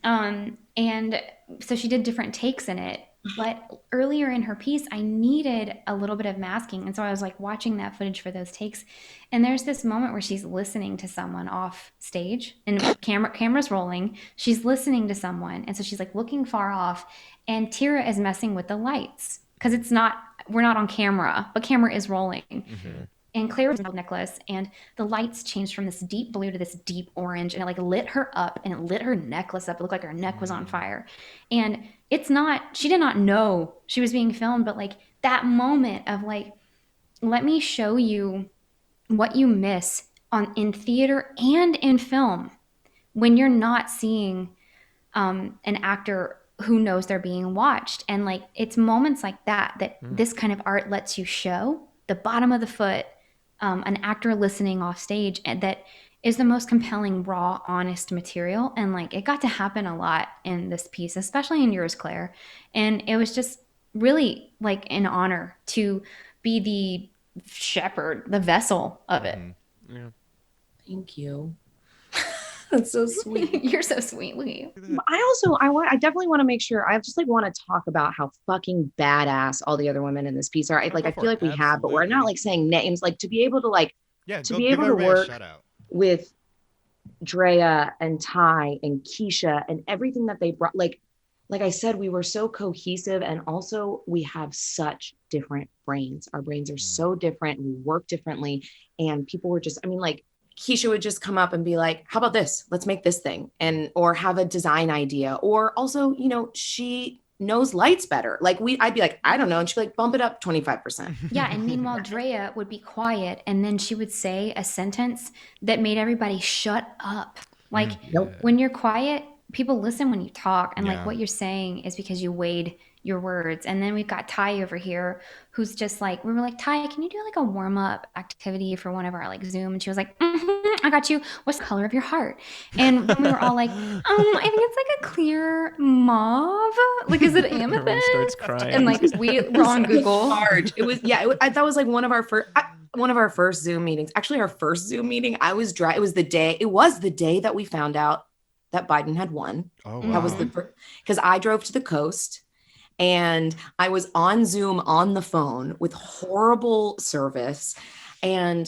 And so she did different takes in it. But earlier in her piece, I needed a little bit of masking. And so I was like watching that footage for those takes. And there's this moment where she's listening to someone off stage and camera's rolling. She's listening to someone. And so she's like looking far off. And Tira is messing with the lights because we're not on camera, but camera is rolling. And Claire was a necklace, and the lights changed from this deep blue to this deep orange, and it like lit her up, and it lit her necklace up. It looked like her neck was on fire. And she did not know she was being filmed, but like that moment of like, let me show you what you miss in theater and in film when you're not seeing an actor who knows they're being watched. And like, it's moments like that this kind of art lets you show the bottom of the foot, an actor listening off stage, and that is the most compelling, raw, honest material. And like, it got to happen a lot in this piece, especially in yours, Claire. And it was just really like an honor to be the shepherd, the vessel of it. Thank you. That's so sweet. You're so sweet, Lee. I definitely want to make sure. I just like want to talk about how fucking badass all the other women in this piece are. I Go feel for like it. we have, but we're not Absolutely. like saying names. Like to be able to like Yeah, to go be give able to everybody a work shout out. with Drea and Ty and Keisha and everything that they brought. Like I said, we were so cohesive, and also we have such different brains. Our brains are so different. We work differently, and people were just. I mean, like Keisha would just come up and be like, "How about this? Let's make this thing," and or have a design idea, or also, you know, she knows lights better. Like I'd be like, I don't know, and she'd be like, bump it up 25%. Yeah, and meanwhile, Drea would be quiet, and then she would say a sentence that made everybody shut up. Like, Nope. when you're quiet, people listen when you talk, and like Yeah. what you're saying is because you weighed your words. And then we've got Ty over here, who's just like, we were like, Ty, can you do like a warm up activity for one of our like Zoom? And she was like, I got you. What's the color of your heart? And then we were all like, I think it's like a clear mauve. Like, is it Everyone amethyst? starts crying. And like we're on Google. Large. It was that was like one of our first Zoom meetings. Actually, our first Zoom meeting, I was dry. It was the day that we found out that Biden had won. Oh, That was wow. because I drove to the coast and I was on Zoom on the phone with horrible service. And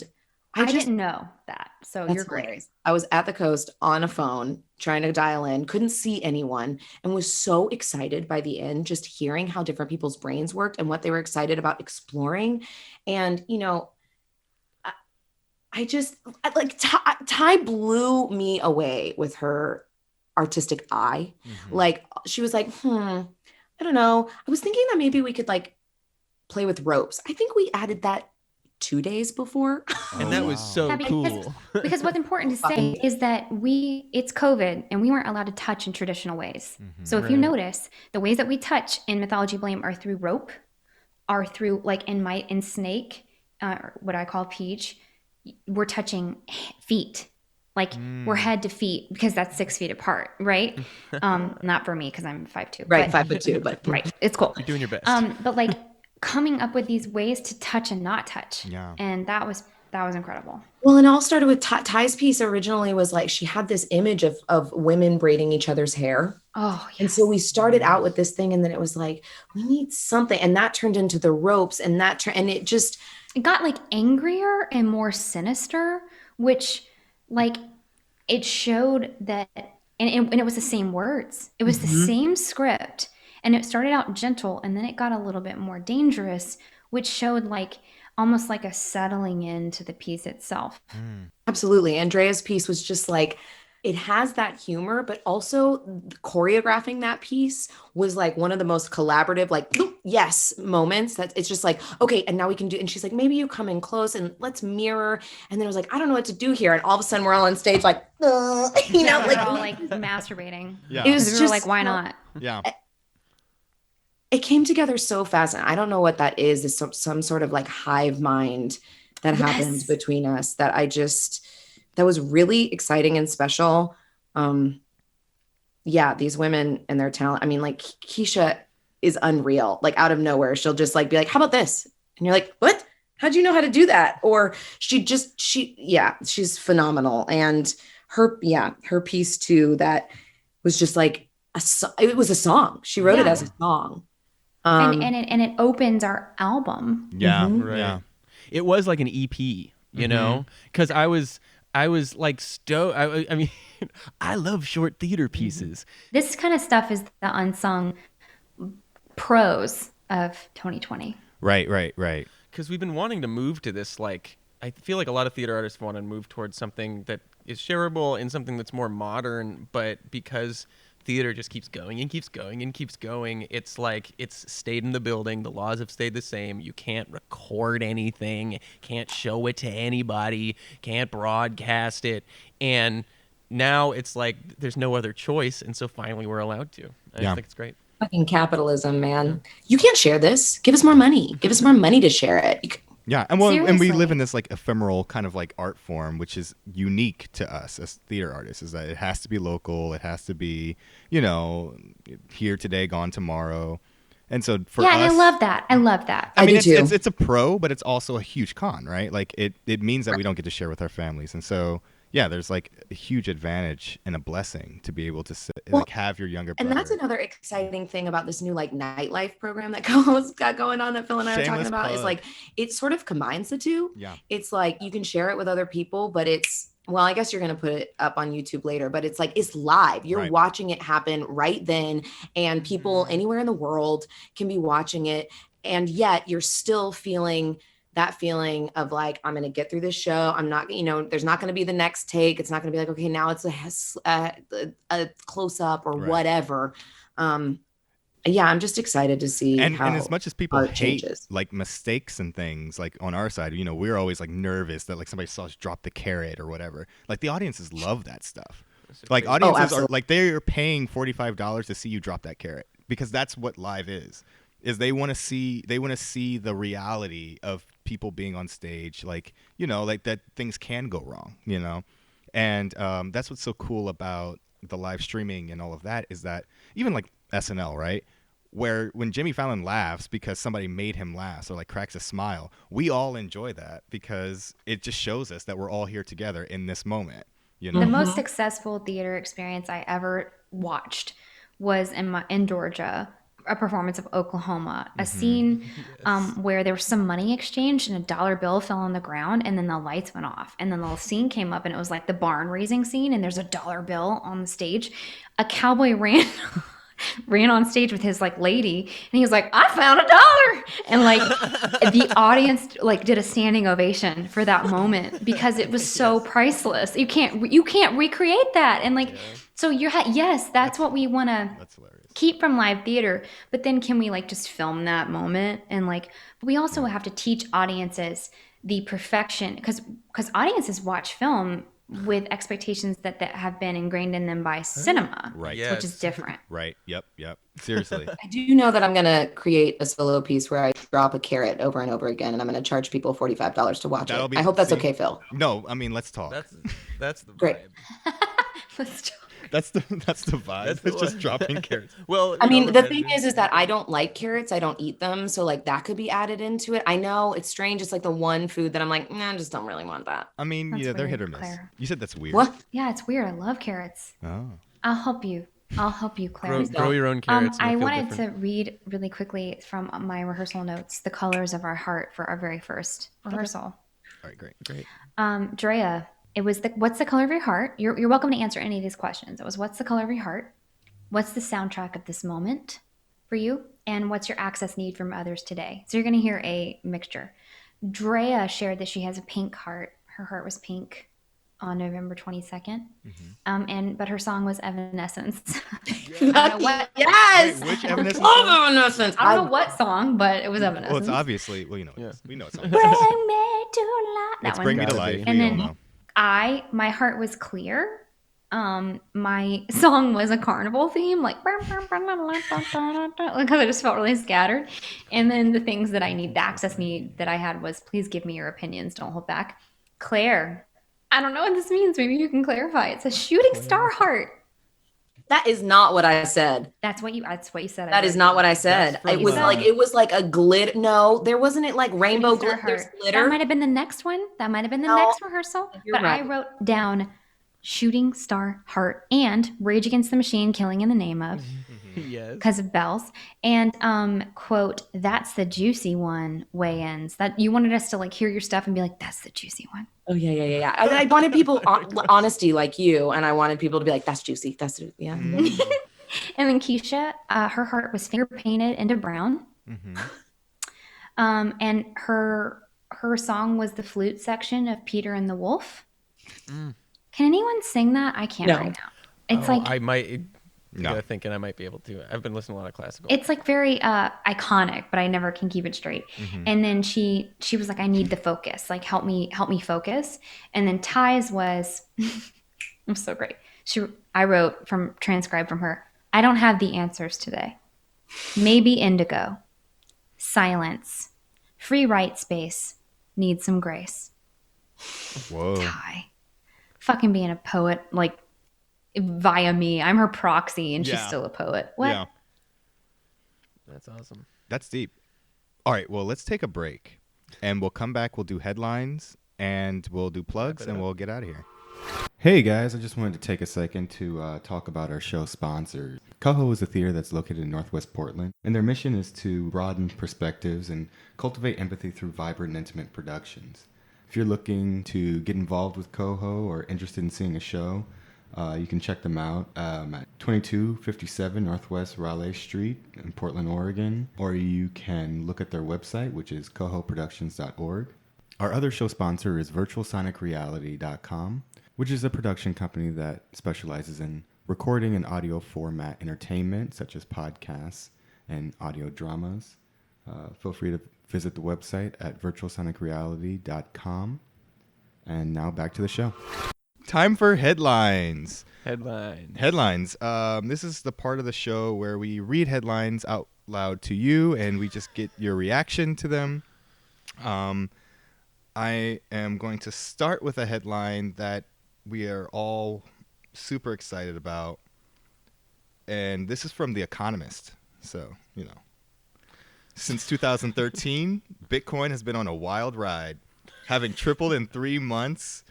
I didn't know that. So that's you're great. hilarious. I was at the coast on a phone trying to dial in, couldn't see anyone, and was so excited by the end, just hearing how different people's brains worked and what they were excited about exploring. And, you know, Ty blew me away with her artistic eye. Mhm. Like she was like, I don't know. I was thinking that maybe we could like play with ropes. I think we added that 2 days before. And that was so Yeah, because- cool. Because what's important to say is that it's COVID and we weren't allowed to touch in traditional ways. So if you Right. notice, the ways that we touch in Mythology Blame are through rope, are through like in Snake, what I call Peach, we're touching feet. Like we're head to feet because that's 6 feet apart, right? Not for me because I'm 5'2". Right, but- 5'2", but Right, it's cool. You're doing your best. But like coming up with these ways to touch and not touch, Yeah. and that was incredible. Well, and it all started with Ty's piece originally was like she had this image of women braiding each other's hair. Oh, And yes. so we started out with this thing, and then it was like, we need something. And that turned into the ropes, and and it just, It got like angrier and more sinister, which like it showed that, and it was the same words. It was the same script, and it started out gentle, and then it got a little bit more dangerous, which showed like almost like a settling into the piece itself. absolutely. Andrea's piece was just like, it has that humor, but also choreographing that piece was like one of the most collaborative, like, yes, moments that it's just like, okay, and now we can do, and she's like, maybe you come in close and let's mirror. And then it was like, I don't know what to do here. And all of a sudden we're all on stage, like, you know, Yeah, like, we're all like masturbating. Yeah. It was Because we were just like, why so- not? Yeah. it came together so fast. And I don't know what that is. It's some sort of like hive mind that happened Yes. between us that that was really exciting and special. Yeah, these women and their talent. I mean, like Keisha is unreal. Like out of nowhere, she'll just like be like, how about this? And you're like, what? How'd you know how to do that? Or she's phenomenal. And her piece too, that was just like it was a song. She wrote it Yeah. as a song. And it opens our album. Yeah. Mhm. Right. Yeah. It was like an EP, you know, because I was like I mean, I love short theater pieces. This kind of stuff is the unsung prose of 2020. Right. Because we've been wanting to move to this, like, I feel like a lot of theater artists want to move towards something that is shareable and something that's more modern, but because theater just keeps going and keeps going and keeps going, it's like it's stayed in the building, the laws have stayed the same, you can't record anything, can't show it to anybody, can't broadcast it, and now it's like there's no other choice, and so finally we're allowed to. I Yeah. think it's great. Fucking capitalism, man. You can't share this. Give us more money. Give us more money to share it. Yeah, and we Seriously. live in this like ephemeral kind of like art form, which is unique to us as theater artists. Is that it has to be local, it has to be, you know, here today, gone tomorrow, and so for Yeah, us, and I love that. I love that. I mean, do it's a pro, but it's also a huge con, right? Like it means that we don't get to share with our families, and so yeah, there's like a huge advantage and a blessing to be able to Well, like have your younger and brother. that's another exciting thing about this new like nightlife program that Cole's got going on that Phil and I were talking Shameless about is plug. like it sort of combines the two. Yeah. It's like you can share it with other people, but it's well, I guess you're gonna put it up on YouTube later, but it's like it's live. You're Right. watching it happen right then, and people anywhere in the world can be watching it, and yet you're still feeling that feeling of like I'm going to get through this show. I'm not, there's not going to be the next take. It's not going to be like, okay, now it's a close up or Right. whatever. Yeah, I'm just excited to see how and as much as people art hate changes. like mistakes and things, like on our side, we're always like nervous that like somebody saw us drop the carrot or whatever. Like the audiences love that stuff. Like audiences are like they're paying $45 to see you drop that carrot because that's what live is they want to see the reality of people being on stage, like like that things can go wrong, and that's what's so cool about the live streaming and all of that is that even like SNL, right, where when Jimmy Fallon laughs because somebody made him laugh or like cracks a smile, we all enjoy that because it just shows us that we're all here together in this moment. The most successful theater experience I ever watched was in Georgia, a performance of Oklahoma, a scene where there was some money exchange and a dollar bill fell on the ground and then the lights went off. And then the scene came up and it was like the barn raising scene and there's a dollar bill on the stage. A cowboy ran on stage with his like lady and he was like, I found $1. And like the audience like did a standing ovation for that moment because it was so priceless. You can't recreate that. And like, so that's what we want to keep from live theater. But then can we like just film that moment? And like, we also have to teach audiences the perfection because audiences watch film with expectations that have been ingrained in them by cinema, right? Which is different, right? Yep. Seriously, I do know that I'm going to create a solo piece where I drop a carrot over and over again, and I'm going to charge people $45 to watch it. I hope that's okay, Phil. No, I mean let's talk. That's the Great. vibe. Let's talk. That's the vibe. It's just dropping carrots. Well, I mean, the thing is that I don't like carrots. I don't eat them. So like that could be added into it. I know it's strange. It's like the one food that I'm like, I just don't really want that. I mean, That's they're weird, hit or miss. Claire. You said that's weird. What? Yeah, it's weird. I love carrots. Oh. I'll help you, Claire. Grow your own carrots. I and wanted to read really quickly from my rehearsal notes the colors of our heart for our very first rehearsal. All right, great. Drea, it was what's the color of your heart? You're welcome to answer any of these questions. It was what's the color of your heart? What's the soundtrack of this moment for you? And what's your access need from others today? So you're going to hear a mixture. Drea shared that she has a pink heart. Her heart was pink on November 22nd. But her song was Evanescence. Yes. Wait, which Evanescence? Love Evanescence. I don't know what song, but it was Evanescence. Well, it's obviously we know it's Bring me to life. That It's one. Bring Me to Life. And we all then know. my heart was clear. My song was a carnival theme, like because I just felt really scattered. And then the things that I need, the access need that I had was, please give me your opinions, don't hold back. Claire, I don't know what this means. Maybe you can clarify. It's a shooting star heart. That is not what I said. That's what you said. That is not what I said. It was like a glitter. No, there wasn't it like rainbow glitter. That might have been the next one. That might have been the next rehearsal. But right. I wrote down shooting star heart and Rage Against the Machine, Killing in the Name of. Yes. Because of bells. And quote, that's the juicy one weigh-ins. That you wanted us to like hear your stuff and be like, that's the juicy one. Oh yeah. I wanted people honesty like you, and I wanted people to be like, that's juicy. That's yeah. And then Keisha, her heart was finger painted into brown. And her song was the flute section of Peter and the Wolf. Can anyone sing that? I can't right now. It's I might. No. Thinking I might be able to. I've been listening to a lot of classical. It's like very iconic, but I never can keep it straight. And then she was like, I need the focus. Like help me focus. And then Ty's was it was so great. I wrote transcribed from her. I don't have the answers today. Maybe indigo. Silence. Free write space. Need some grace. Whoa. Ty. Fucking being a poet, like via me. I'm her proxy and she's still a poet. What? Yeah. That's awesome. That's deep. All right, well, let's take a break. And we'll come back, we'll do headlines, and we'll do plugs, and we'll get out of here. Hey guys, I just wanted to take a second to talk about our show sponsors. Coho is a theater that's located in Northwest Portland, and their mission is to broaden perspectives and cultivate empathy through vibrant and intimate productions. If you're looking to get involved with Coho or interested in seeing a show, you can check them out at 2257 Northwest Raleigh Street in Portland, Oregon, or you can look at their website, which is cohoproductions.org. Our other show sponsor is virtualsonicreality.com, which is a production company that specializes in recording and audio format entertainment, such as podcasts and audio dramas. Feel free to visit the website at virtualsonicreality.com. And now back to the show. Time for headlines. Headlines. This is the part of the show where we read headlines out loud to you, and we just get your reaction to them. I am going to start with a headline that we are all super excited about, and this is from The Economist. So, since 2013, Bitcoin has been on a wild ride, having tripled in 3 months.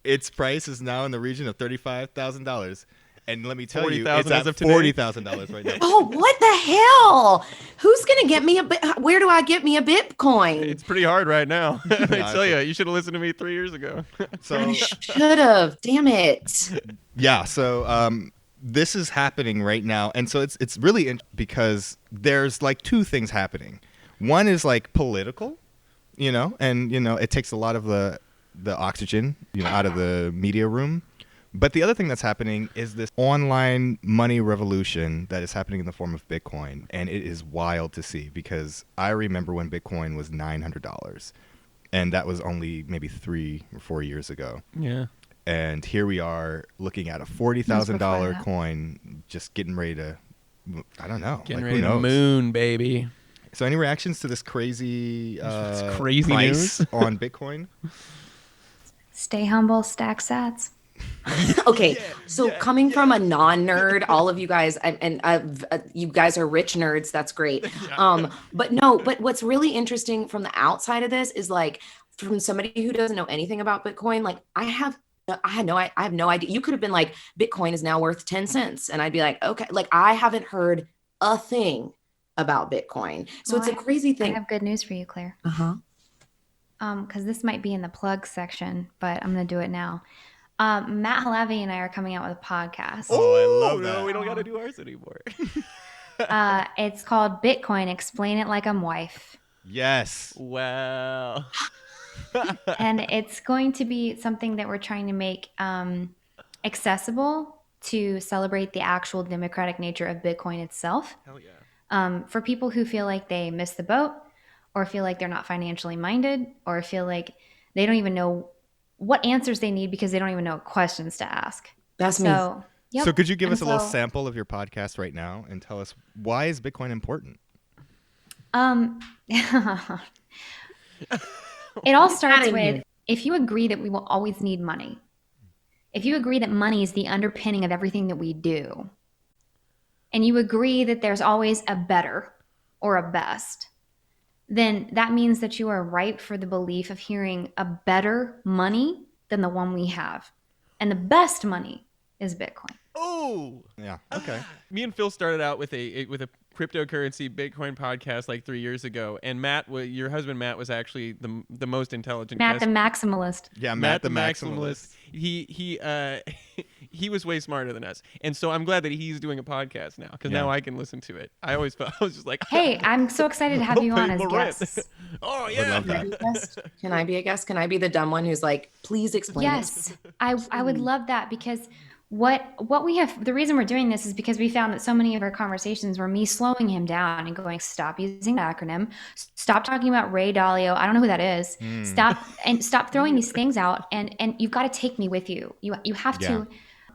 Its price is now in the region of $35,000. And let me tell you, it's at $40,000 right now. Oh, what the hell? Who's going to get me where do I get me a Bitcoin? It's pretty hard right now. I Yeah, tell you should have listened to me 3 years ago. I should have. Damn it. Yeah, so this is happening right now. And so it's really because there's like two things happening. One is like political, and it takes a lot of the oxygen, out of the media room. But the other thing that's happening is this online money revolution that is happening in the form of Bitcoin. And it is wild to see, because I remember when Bitcoin was $900, and that was only maybe 3 or 4 years ago. Yeah. And here we are looking at a $40,000 coin, just getting ready to, I don't know. Getting like, ready to moon, baby. So any reactions to this crazy, crazy price news on Bitcoin? Stay humble, stack sats. Okay, coming from a non-nerd, all of you guys, and you guys are rich nerds. That's great. But what's really interesting from the outside of this is, like, from somebody who doesn't know anything about Bitcoin, like I have no idea. You could have been like, Bitcoin is now worth 10 cents. And I'd be like, okay, like I haven't heard a thing about Bitcoin. So it's a crazy thing. I have good news for you, Claire. Uh-huh. Because this might be in the plug section, but I'm going to do it now. Matt Halavi and I are coming out with a podcast. Oh, I love that. No, we don't got to do ours anymore. It's called Bitcoin, Explain It Like I'm Wife. Yes. Wow. And it's going to be something that we're trying to make accessible to celebrate the actual democratic nature of Bitcoin itself. Hell yeah. For people who feel like they missed the boat, or feel like they're not financially minded, or feel like they don't even know what answers they need because they don't even know what questions to ask. That's me. Yep. So could you give us a little sample of your podcast right now and tell us, why is Bitcoin important? It all starts with, if you agree that we will always need money, if you agree that money is the underpinning of everything that we do, and you agree that there's always a better or a best, then that means that you are ripe for the belief of hearing a better money than the one we have. And the best money is Bitcoin. Oh, yeah. Okay. Me and Phil started out with a cryptocurrency Bitcoin podcast like 3 years ago, and Matt, your husband Matt, was actually the most intelligent. Matt the maximalist. Yeah, Matt the maximalist. He was way smarter than us, and so I'm glad that he's doing a podcast now, because now I can listen to it. I always felt, I was just like, hey, I'm so excited to have you on as guests. Oh yeah. Would love that. Can I be a guest? Can I be the dumb one who's like, please explain Yes, I would love that, because what we have, the reason we're doing this is because we found that so many of our conversations were me slowing him down and going, stop using the acronym, stop talking about Ray Dalio, I don't know who that is, stop throwing these things out, and you've got to take me with you. You have to.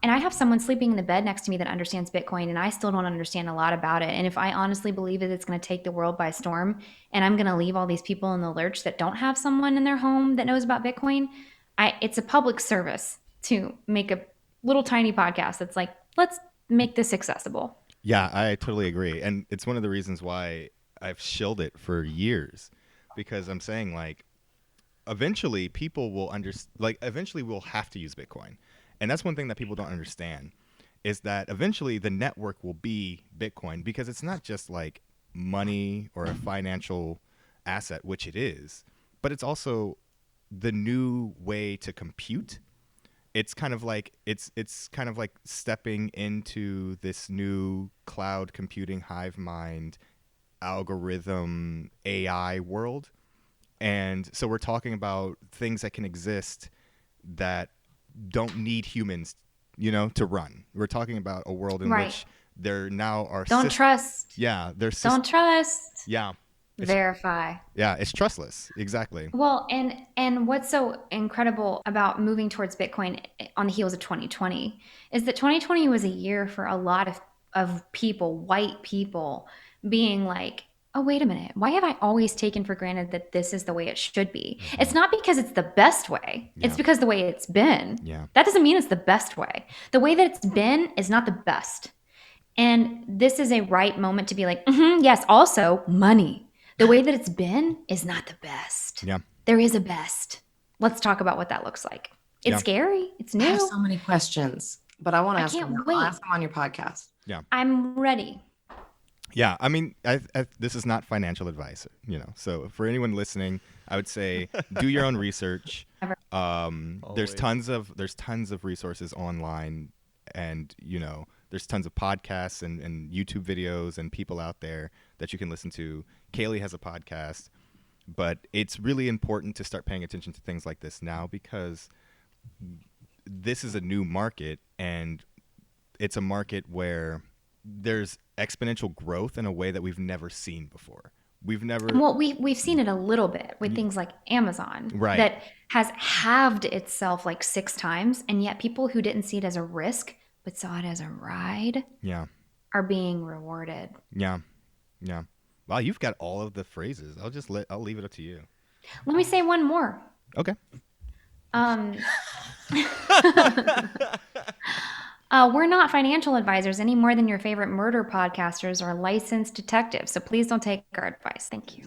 And I have someone sleeping in the bed next to me that understands Bitcoin, and I still don't understand a lot about it. And if I honestly believe that it's going to take the world by storm, and I'm going to leave all these people in the lurch that don't have someone in their home that knows about Bitcoin, it's a public service to make a little tiny podcast that's like, let's make this accessible. Yeah, I totally agree. And it's one of the reasons why I've shilled it for years, because I'm saying, like, eventually people will eventually we'll have to use Bitcoin. And that's one thing that people don't understand is that eventually the network will be Bitcoin, because it's not just like money or a financial asset, which it is, but it's also the new way to compute. It's kind of like stepping into this new cloud computing, hive mind, algorithm, AI world. And so we're talking about things that can exist that don't need humans, to run. We're talking about a world in Right. which there now are Don't trust. Yeah, there's Don't trust. Yeah. Verify. Yeah, it's trustless. Exactly. Well, and what's so incredible about moving towards Bitcoin on the heels of 2020 is that 2020 was a year for a lot of people, white people, being like, oh, wait a minute. Why have I always taken for granted that this is the way it should be? It's not because it's the best way. Yeah. It's because the way it's been. Yeah. That doesn't mean it's the best way. The way that it's been is not the best. And this is a right moment to be like, yes, also money. The way that it's been is not the best. Yeah. There is a best. Let's talk about what that looks like. It's Yeah. scary. It's I have new. so many questions, but I want to I ask can't them. wait. I'll ask them on your podcast. I'm ready. Yeah, I mean, this is not financial advice, So for anyone listening, I would say do your own research. There's tons of resources online, and there's tons of podcasts and YouTube videos and people out there that you can listen to. Kailey has a podcast, but it's really important to start paying attention to things like this now, because this is a new market, and it's a market where there's exponential growth in a way that we've never seen before. Well, we've seen it a little bit with things like Amazon, Right. that has halved itself like 6 times, and yet people who didn't see it as a risk but saw it as a ride Yeah. are being rewarded. Yeah. Yeah. Wow, you've got all of the phrases. I'll leave it up to you. Let me say one more. Okay. We're not financial advisors any more than your favorite murder podcasters or licensed detectives, so please don't take our advice. Thank you.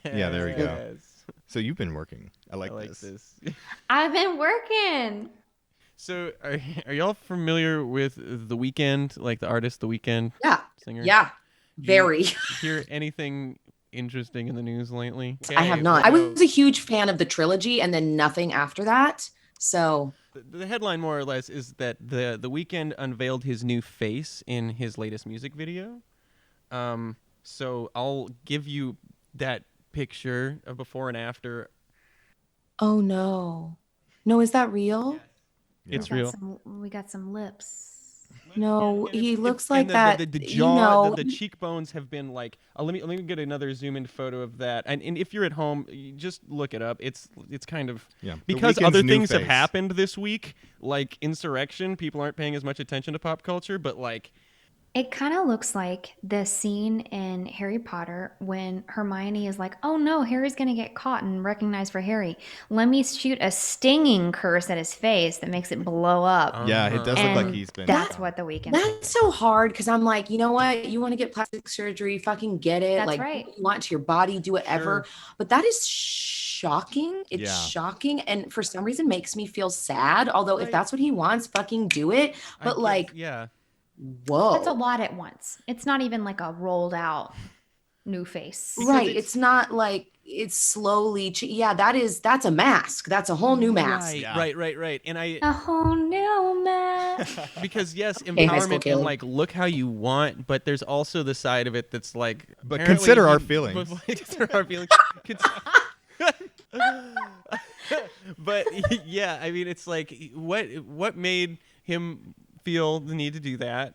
Yeah, there we go. Yes. So you've been working. I I like like this. this. I've been working. So are y'all familiar with The Weeknd, like the artist The Weeknd Yeah. singer? Yeah. Very. Hear anything interesting in the news lately? I have Okay, not. I well, was a huge fan of the trilogy and then nothing after that. So the headline more or less is that the Weeknd unveiled his new face in his latest music video. So I'll give you that picture of before and after. oh no. No, is that real? It's We got real. we got some lips. No, And he it's- looks and like that. The you jaw, know, the cheekbones have been like. Let me get another zoom in photo of that. And if you're at home, you just look it up. It's kind of Yeah. The because Weeknd's other new things have face. happened this week, like insurrection. People aren't paying as much attention to pop culture, but like It kind of looks like the scene in Harry Potter when Hermione is like, oh no, Harry's going to get caught and recognized for Harry. Let me shoot a stinging curse at his face that makes it blow up. Yeah, it does look like And he's been. that's what the Weeknd. that's so hard because I'm like, you know what? You want to get plastic surgery, fucking get it. That's like right. do what you want to your body, do whatever. But that is shocking. It's Yeah. shocking. And for some reason makes me feel sad. Although if Right. that's what he wants, fucking do it. But like, yeah. whoa. That's a lot at once. It's not even like a rolled out new face. Right. It's not like it's slowly. Yeah, that's a mask. That's a whole new mask. Right, Yeah. right. And I A whole new man. because yes, Hey, high school empowerment and Kailey. like look how you want, but there's also the side of it that's like. But apparently consider our he- feelings. but consider our feelings. But yeah, I mean, it's like what made him feel the need to do that?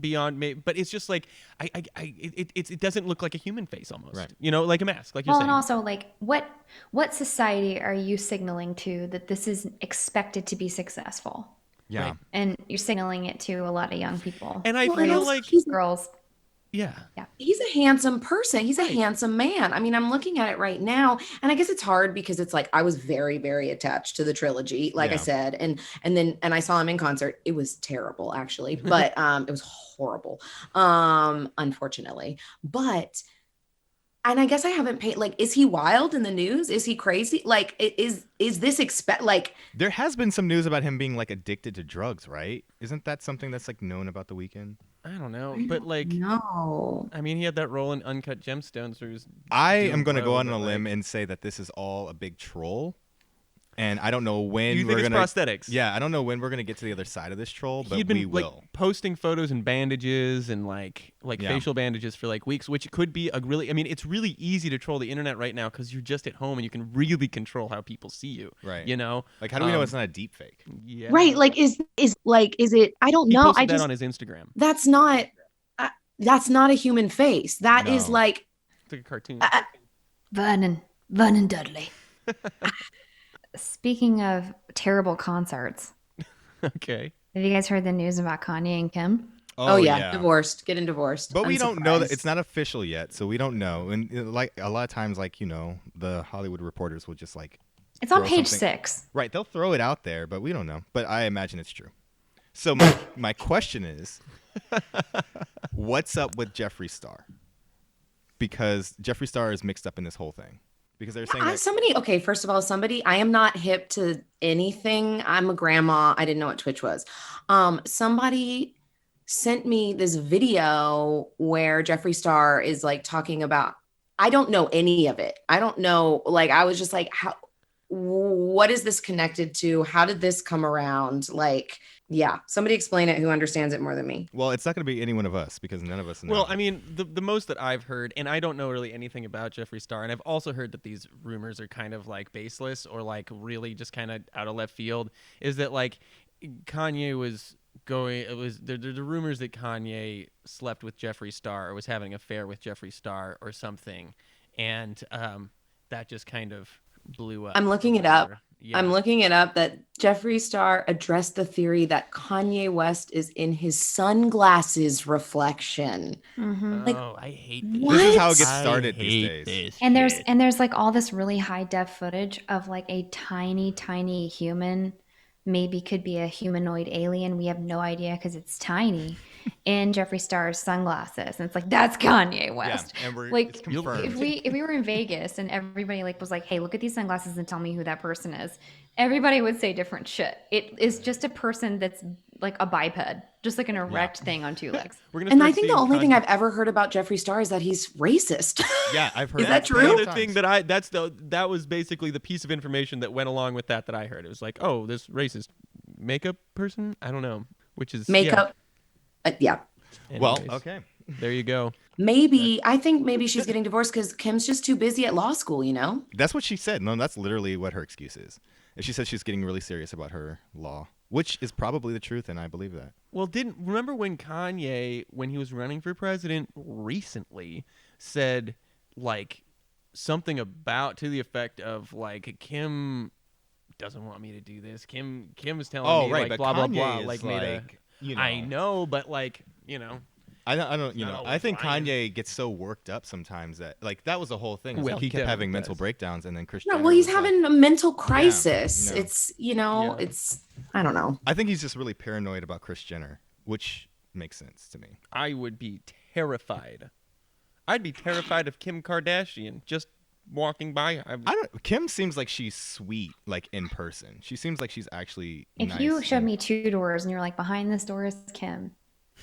Beyond me, but it's just like it doesn't look like a human face almost, Right. like a mask, like you're Well, saying. and also like what society are you signaling to that this is expected to be successful? Yeah. Right. And you're signaling it to a lot of young people. And I Well, feel also like Girls. yeah, he's a handsome person. He's a handsome man. I mean, I'm looking at it right now, and I guess it's hard because it's like I was very, very attached to the trilogy, like I Yeah. said, and then I saw him in concert. It was terrible, actually, but it was horrible, unfortunately. But And I guess I haven't paid, like, is he wild in the news? Is he crazy? Like, is this like, There has been some news about him being like addicted to drugs, right? Isn't that something that's like known about the weekend? I don't know, I but don't like, know. I mean, he had that role in Uncut Gemstones where he was I am doing going to go blow, on but, a limb like- and say that this is all a big troll. And I don't know when You we're think it's gonna prosthetics? Yeah, I don't know when we're gonna get to the other side of this troll, but He'd been we like will. posting photos and bandages and like Yeah. facial bandages for like weeks, which could be a really. I mean, it's really easy to troll the internet right now because you're just at home and you can really control how people see you. Right. You know. Like, how do we know it's not a deep fake? Yeah. Right. Like, is it, I don't He know. posted I that just, on his Instagram. that's not a human face. That is No. like, It's like a cartoon. Vernon Dudley. Speaking of terrible concerts, Okay. have you guys heard the news about Kanye and Kim? oh yeah, divorced, getting divorced. But we don't know that Unsurprised. it's not official yet, so we don't know. And like a lot of times, like, you know, the Hollywood reporters will just like It's on throw page something- 6. Right, they'll throw it out there, but we don't know. But I imagine it's true. So my question is, what's up with Jeffree Star? Because Jeffree Star is mixed up in this whole thing. Because they're saying that Okay, first of all, I am not hip to anything. I'm a grandma. I didn't know what Twitch was. Somebody sent me this video where Jeffree Star is like talking about, I don't know any of it. I don't know. Like, I was just like, what is this connected to? How did this come around? Like, yeah, somebody explain it who understands it more than me. well, it's not going to be any one of us because none of us know. Well, I mean, the most that I've heard, and I don't know really anything about Jeffree Star, and I've also heard that these rumors are kind of like baseless or like really just kind of out of left field, is that like Kanye was going, it was the rumors that Kanye slept with Jeffree Star or was having an affair with Jeffree Star or something, and that just kind of blew up. I'm looking it up. Yeah. I'm looking it up that Jeffree Star addressed the theory that Kanye West is in his sunglasses reflection. Like, Oh, I hate what? this is how it gets I started these hate days. this And shit. there's like all this really high def footage of like a tiny human, maybe could be a humanoid alien. We have no idea because it's tiny, in Jeffree Star's sunglasses, and it's like that's Kanye West. Yeah, and it's Like confirmed. if we were in Vegas and everybody like was like, hey, look at these sunglasses and tell me who that person is, everybody would say different shit. It is just a person that's like a biped, just like an erect thing on two legs. We're gonna And start I think the seeing only thing Kanye- I've ever heard about Jeffree Star is that he's racist. Yeah, I've heard Is that true? plenty of Another thing times. that was basically the piece of information that went along with that I heard. It was like, oh, this racist makeup person, I don't know, which is Makeup. Yeah. Yeah. Well, Anyways, okay. there you go. I think maybe she's getting divorced because Kim's just too busy at law school, you know? That's what she said. No, that's literally what her excuse is. And she said she's getting really serious about her law, which is probably the truth, and I believe that. Well, remember when Kanye, when he was running for president recently, said like something about to the effect of like Kim doesn't want me to do this. Kim was telling me like but blah blah Kanye blah. is Like made a. you know, I know, but like you know. I don't, you not know, always I think lying. Kanye gets so worked up sometimes that, like, that was the whole thing. Well, Like, he he kept having definitely mental does. breakdowns, and then Chris. No, Jenner well, he's was like- having a mental crisis. no. It's, you know, Yeah. it's, I don't know. I think he's just really paranoid about Chris Jenner, which makes sense to me. I would be terrified. I'd be terrified of Kim Kardashian just walking by. I don't. Kim seems like she's sweet, like in person. She seems like she's actually. If nice you showed and- me two doors and you're like, behind this door is Kim,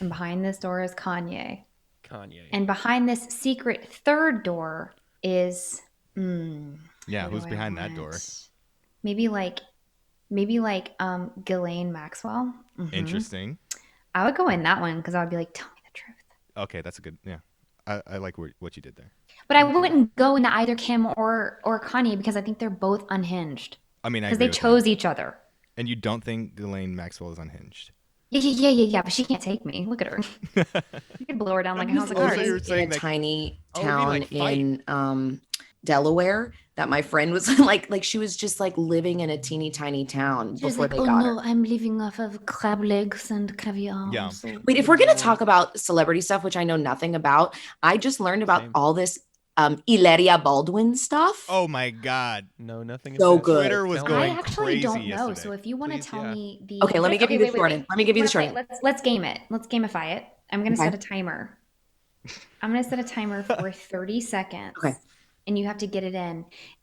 and behind this door is Kanye, Kanye. and behind this secret third door is yeah, who who's do I behind that door? want? Maybe Ghislaine Maxwell. Mhm. Interesting. I would go in that one because I would be like, tell me the truth. Okay, that's a good. Yeah, I like what you did there. But I wouldn't go into either Kim or Kanye because I think they're both unhinged I mean, I because agree they with chose that. each other. And you don't think Ghislaine Maxwell is unhinged? Yeah. But she can't take me. Look at her. You could blow her down like a house of Also, cards. you're In saying a that- tiny Oh, you mean, town like, fight? in Delaware that my friend was like she was just like living in a teeny tiny town She was before like, they oh got no, her. I'm living off of crab legs and caviar. Yeah. So- Wait, if we're gonna talk about celebrity stuff, which I know nothing about, I just learned about Same. all this Hilaria Baldwin stuff. Oh my God! No, nothing. So attached. good. Twitter was Tell going I actually crazy don't know. yesterday. So if you want to Please, tell yeah. me the Okay, let me give you the wait. short end. Let me give you the Let's short play- end. Let's game it. Let's gamify it. I'm gonna Okay. set a timer. I'm going to set a timer for 30 seconds. Okay. And you have to get it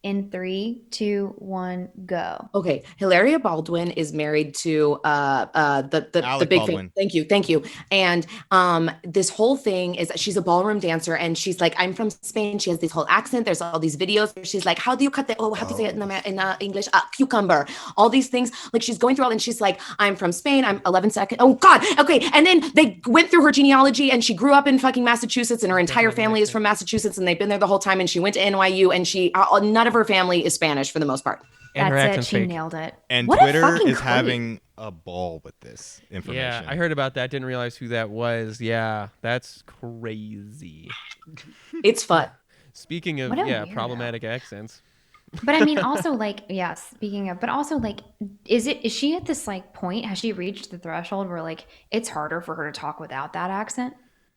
in 3, 2, 1, go. Okay, Hilaria Baldwin is married to the Alec big Baldwin. thing. Thank you. And this whole thing is that she's a ballroom dancer, and she's like, I'm from Spain. She has this whole accent. There's all these videos where she's like, how do you cut the how to say it in English? Cucumber. All these things. Like she's going through all, and she's like, I'm from Spain. I'm 11 seconds. Oh God. Okay. And then they went through her genealogy, and she grew up in fucking Massachusetts, and her entire family is from Massachusetts, and they've been there the whole time. And she went to NYU, and she none of her family is Spanish for the most part. And her That's it. accent's She fake. nailed it. And What a Twitter fucking is creep. having a ball with this information. Yeah, I heard about that. Didn't realize who that was. Yeah, that's crazy. It's fun. Speaking of What a weirdo. problematic accents. But I mean, also like, yeah, speaking of, but also like, is she at this like point? Has she reached the threshold where like it's harder for her to talk without that accent?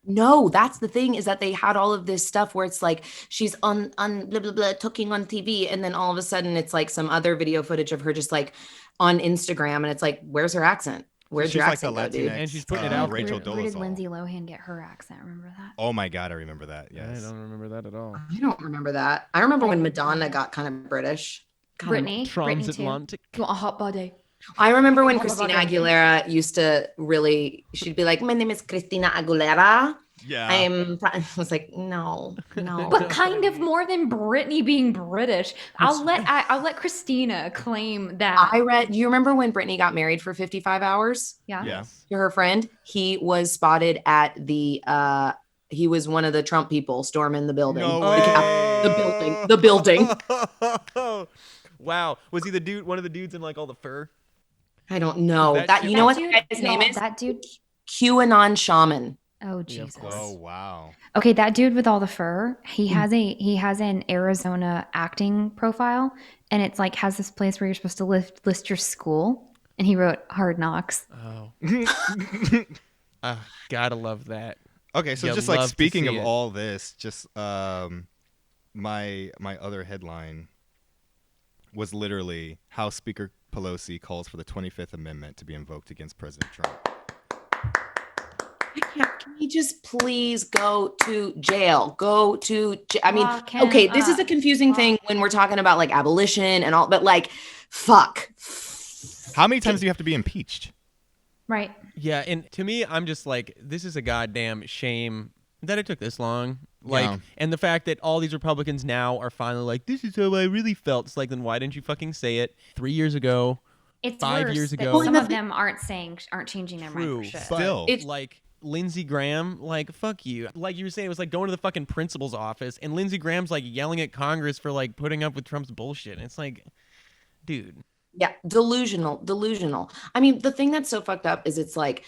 No, that's the thing, is that they had all of this stuff where it's like she's on blah blah blah talking on TV, and then all of a sudden it's like some other video footage of her just like on Instagram, and it's like, where's her accent? Where's She's your like accent, the go, dude? Latinx, And she's putting it out there. Rachel Where did Dolezal. Lindsay Lohan get her accent? Remember that? Oh my God, I remember that. Yes. I don't remember that at all. I don't remember that. I remember when Madonna got kind of British. Kind of- Britney too. Transatlantic. You want a hot body? I remember when Oh, Christina Madonna. Aguilera used to really, she'd be like, my name is Christina Aguilera. Yeah. I was like, no. But kind of more than Britney being British. I'll let Christina claim that. I read, you remember when Britney got married for 55 hours Yeah. Yeah. to her friend? He was spotted at he was one of the Trump people storming the building. No The way. cap- the building. Wow. Was he the dude? One of the dudes in like all the fur? I don't know. That That, shit- you know what dude- that guy's name no, is? That dude. QAnon Shaman. Oh of Jesus. course. Oh wow. Okay, that dude with all the fur, he has an Arizona acting profile, and it's like has this place where you're supposed to list your school, and he wrote Hard Knocks. Oh. Gotta love that. Okay, so You just love like to speaking see of it. all this, just my other headline was literally House Speaker Pelosi calls for the 25th Amendment to be invoked against President Trump. Can he just please go to jail? I mean, Lock him okay, this is up. a confusing thing when we're talking about like abolition and all, but like, fuck. How many times do you have to be impeached? Right. Yeah, and to me, I'm just like, this is a goddamn shame that it took this long. Like, Yeah. and the fact that all these Republicans now are finally like, this is how I really felt. It's like, then why didn't you fucking say it 3 years ago? It's 5 worse years that ago. some of them aren't changing their True, mind for shit. but Still. like Lindsey Graham, like fuck you. Like you were saying, it was like going to the fucking principal's office, and Lindsey Graham's like yelling at Congress for like putting up with Trump's bullshit. And it's like, dude. Yeah, delusional. I mean, the thing that's so fucked up is it's like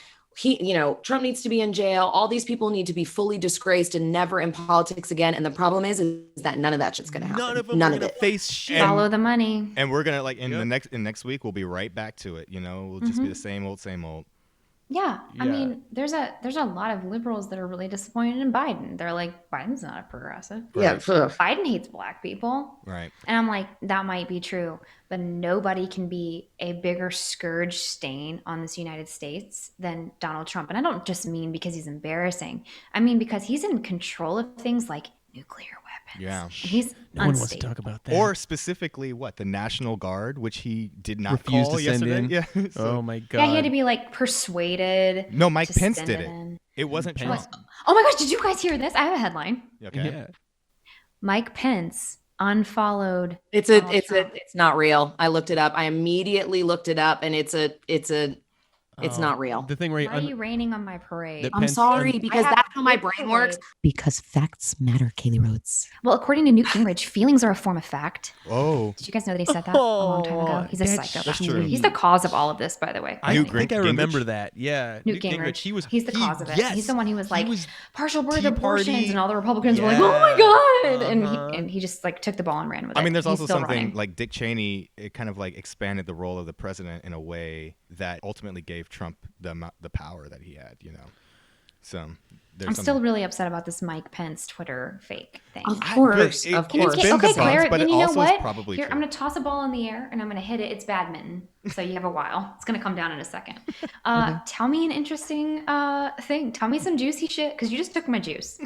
Trump needs to be in jail. All these people need to be fully disgraced and never in politics again. And the problem is that none of that shit's gonna happen. None of them None are of gonna it. face shit. Follow the money. And we're gonna like in Yep. next week we'll be right back to it. We'll just be the same old. Yeah. I Yeah. mean, there's a lot of liberals that are really disappointed in Biden. They're like, Biden's not a progressive. Yeah. ugh. Biden hates black people. Right. And I'm like, that might be true, but nobody can be a bigger scourge stain on this United States than Donald Trump. And I don't just mean because he's embarrassing. I mean because he's in control of things like nuclear weapons. Yeah. And he's No one wants to unstable. talk about that. Or specifically, the National Guard, which he did not Refused call to send yesterday. in. Yeah. So- Oh my god. Yeah, he had to be like persuaded. No, Mike to Pence send did it. in. It wasn't Pence. Trump. Oh my gosh, did you guys hear this? I have a headline. Okay. Yeah. Mike Pence unfollowed. It's Donald Trump. it's not real. I looked it up. I immediately looked it up, and it's Oh, not real. The thing where he Why are you raining on my parade? The I'm Pence sorry, because I have that's how my good brain works. parade. Because facts matter, Kailey Rhodes. Well, according to Newt Gingrich, feelings are a form of fact. Oh. Did you guys know that he said that a long time ago? He's a that's psychopath. true. He's the cause of all of this, by the way. I Newt think I Gingrich? remember that. Yeah. Newt Gingrich. He's the cause of it. Yes. He's the one who was like was partial birth Tea abortions, Party. and all the Republicans were like, Yeah. "Oh my god!" Uh-huh. And he just like took the ball and ran with it. I mean, there's He's also still something running. like Dick Cheney. It kind of like expanded the role of the president in a way that ultimately gave Trump the power that he had. So there's I'm some, still really upset about this Mike Pence Twitter fake thing. Of course, it- of it's course. been Okay, debunked, Claire, but then it you know also is what? probably Here, true. I'm going to toss a ball in the air and I'm going to hit it. It's badminton, so you have a while. It's going to come down in a second. Tell me an interesting thing. Tell me some juicy shit, because you just took my juice.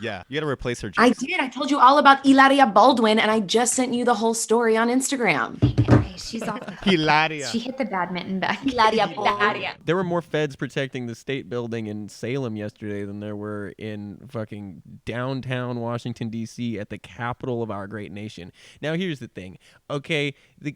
Yeah, you got to replace her juice. I did. I told you all about Ilaria Baldwin, and I just sent you the whole story on Instagram. Okay, she's off the hook. Hilaria. She hit the badminton back. Ilaria Baldwin. There were more feds protecting the state building in Salem yesterday than there were in fucking downtown Washington, D.C. at the capital of our great nation. Now, here's the thing. Okay, the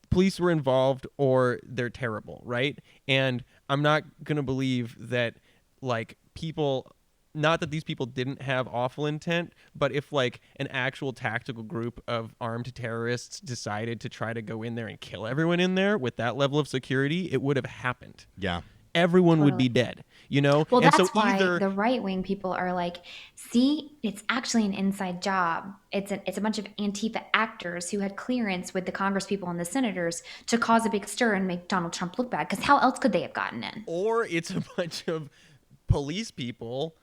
police were involved or they're terrible, right? And I'm not going to believe that, like, people... Not that these people didn't have awful intent, but if like an actual tactical group of armed terrorists decided to try to go in there and kill everyone in there with that level of security, it would have happened. Yeah. Everyone would be dead, you know? Well, and that's so why either the right-wing people are like, see, it's actually an inside job. It's a bunch of Antifa actors who had clearance with the Congress people and the senators to cause a big stir and make Donald Trump look bad. Because how else could they have gotten in? or it's a bunch of police people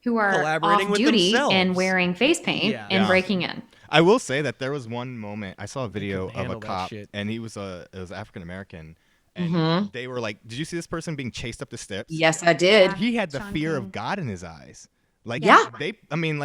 Who are collaborating off with duty themselves. and wearing face paint Yeah. and Yeah. breaking in. I will say that there was one moment I saw a video couldn't of a handle that cop, shit. and it was African American, and they were like, "Did you see this person being chased up the steps?" Yes, I did. He had the Sean fear King. of God in his eyes. Like, Yeah.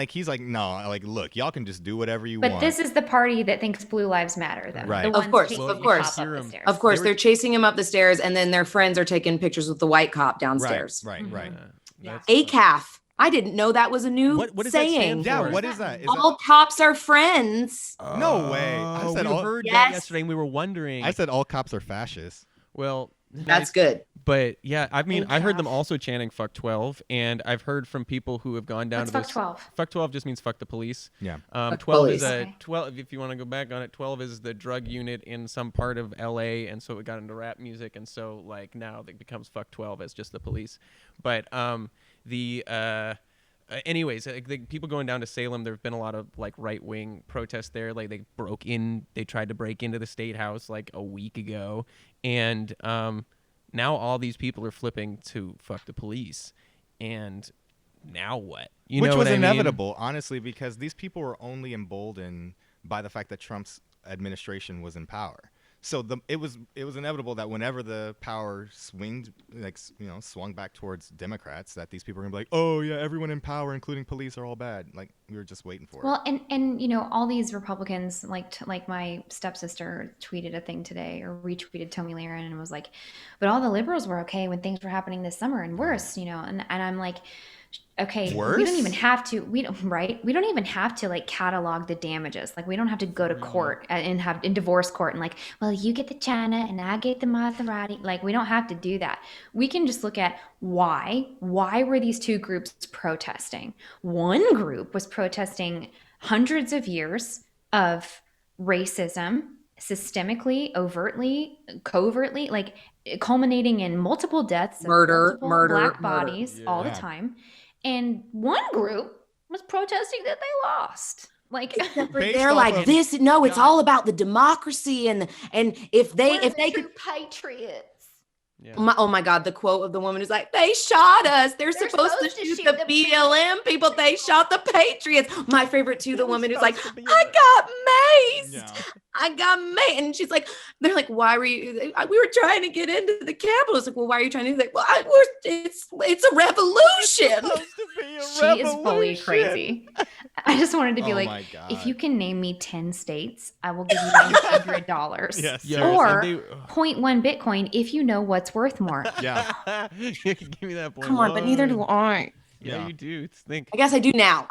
he's like, no, like, look, y'all can just do whatever you But want. this is the party that thinks Blue Lives Matter, though. Right. The Of ones course, chasing of the course. cop up the stairs. Of course, They were- they're chasing him up the stairs, and then their friends are taking pictures with the white cop right, downstairs. right, right. Yeah. ACAF. I didn't know that was a new What does that stand saying. for? Yeah, What what does is that that? mean? Is All cops are friends. No way. I said we all. heard that Yes. yesterday and we were wondering. I said all cops are fascists. well, That's good. But yeah, I mean, I heard them ACAF. also chanting "fuck 12," and I've heard from people who have gone down What's to fuck this. 12? Fuck 12 just means fuck the police. Yeah. Fuck 12 is police. a Okay. 12. If you want to go back on it, 12 is the drug unit in some part of LA, and so it got into rap music, and so like now it becomes fuck 12 as just the police. But anyways, the people going down to Salem, there have been a lot of like right wing protests there. Like they tried to break into the state house like a week ago, and now all these people are flipping to fuck the police, and now what? You Which know was what I mean? inevitable, honestly, because these people were only emboldened by the fact that Trump's administration was in power. So it was inevitable that whenever the power swung back towards Democrats, that these people were gonna be like, oh yeah, everyone in power, including police, are all bad. Like, we were just waiting for it. Well, and you know, all these Republicans, like my stepsister tweeted a thing today or retweeted Tomi Lahren and was like, but all the liberals were okay when things were happening this summer and worse, you know, and I'm like, okay, we Worse? don't even have to, we don't even have to like catalog the damages. Like, we don't have to go to court and have in divorce court and like, well, you get the China and I get the Maserati. Like, we don't have to do that. We can just look at why were these two groups protesting? One group was protesting hundreds of years of racism, systemically, overtly, covertly, like culminating in multiple deaths, of Murder, multiple murder, black murder. bodies all the Yeah. time. And one group was protesting that they lost. Like, Based They're off like of- this. No, it's all about the democracy and if they could. patriots. Yeah. Oh my God, the quote of the woman is like, they shot us. They're supposed to shoot the BLM people. They shot the patriots. My favorite too, the woman who's like, I got maced. Yeah. I got maced. And she's like, they're like, why were you? We were trying to get into the Capitol. It's like, well, why are you trying to do that? Well, it's a revolution. She is fully crazy. I just wanted to be Oh like, my God. if you can name me 10 states, I will give you $100. Yes. Yes, Or and 0.1 Bitcoin if you know what's worth more. Yeah. Give me that point. Come on, but neither do I. Yeah, Yeah. you do. Think. I guess I do now.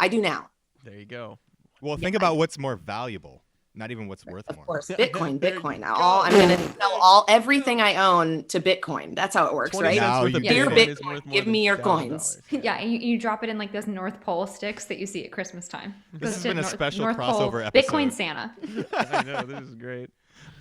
There you go. Well, think about what's more valuable, not even what's worth Of more. course, Bitcoin. I'm gonna sell everything I own to Bitcoin. That's how it works, 20 right? Now cents worth of you Dear Bitcoin is Bitcoin, worth more give than me your $1,000. coins. Yeah, you drop it in like those North Pole sticks that you see at Christmas time. This has Goes to been a special North crossover Pole, episode. Bitcoin Santa. I know, this is great.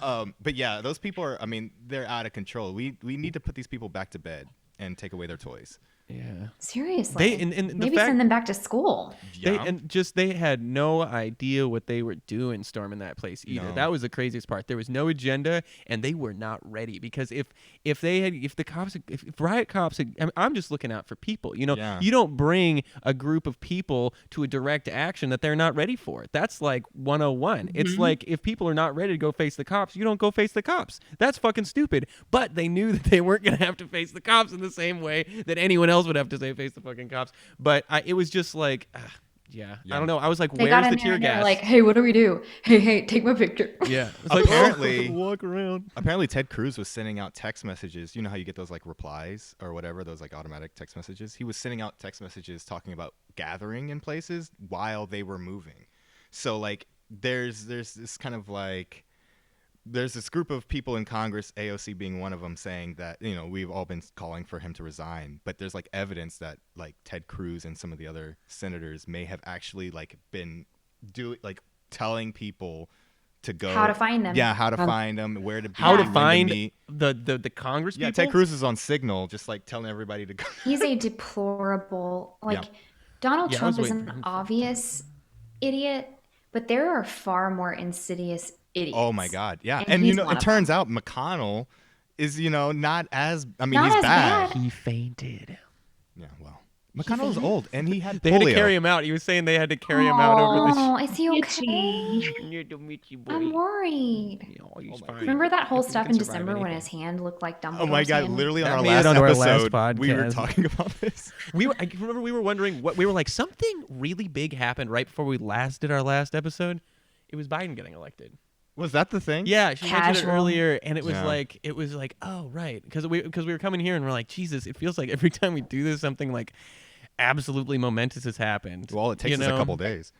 But yeah, those people are. I mean, they're out of control. We need to put these people back to bed and take away their toys. Yeah. Seriously. And the Maybe fact send them back to school. Yeah. They had no idea what they were doing storming that place either. No. That was the craziest part. There was no agenda, and they were not ready, because if riot cops had, I'm just looking out for people. Yeah. You don't bring a group of people to a direct action that they're not ready for. That's like 101. It's like, if people are not ready to go face the cops, you don't go face the cops. That's fucking stupid. But they knew that they weren't gonna have to face the cops in the same way that anyone else would have to face the fucking cops. But it was just like, yeah, I don't know. I was like, They got where's in the there tear and they were gas? like, hey, what do we do? Hey, take my picture. Yeah. It's Apparently- like, walk around. Apparently, Ted Cruz was sending out text messages. You know how you get those like replies or whatever, those like automatic text messages? He was sending out text messages talking about gathering in places while they were moving. So like there's this kind of like, there's this group of people in Congress, AOC being one of them, saying that, we've all been calling for him to resign, but there's like evidence that like Ted Cruz and some of the other senators may have actually like been telling people to go, How to find them. Yeah, how to find them, where to be, How to when find meet. the Congress Yeah, people? Ted Cruz is on Signal, just like telling everybody to go. He's a deplorable, Yeah. Donald Yeah, I Trump was is waiting for an him. obvious idiot, but there are far more insidious idiots. Oh my God, yeah, And and he's one it of turns out McConnell is not as. I mean, Not he's as bad. bad. He fainted. Yeah, well, McConnell's old, and he had They had to polio. carry him out. He was saying they had to carry him out over the. Oh, is he okay? I'm worried. Oh, he's fine. Remember that whole He stuff can in survive December when anything. his hand looked like Dumbledore's Oh my God! hand? Literally on That our made it last onto our episode, last we were podcast. talking about this. I remember we were wondering what we were like. Something really big happened right before we did our last episode. It was Biden getting elected. Was that the thing? Yeah, she mentioned it Casual. earlier, and it was Yeah. like, oh right, because we were coming here and we're like, Jesus, it feels like every time we do this, something like absolutely momentous has happened. Well, it takes us a couple days.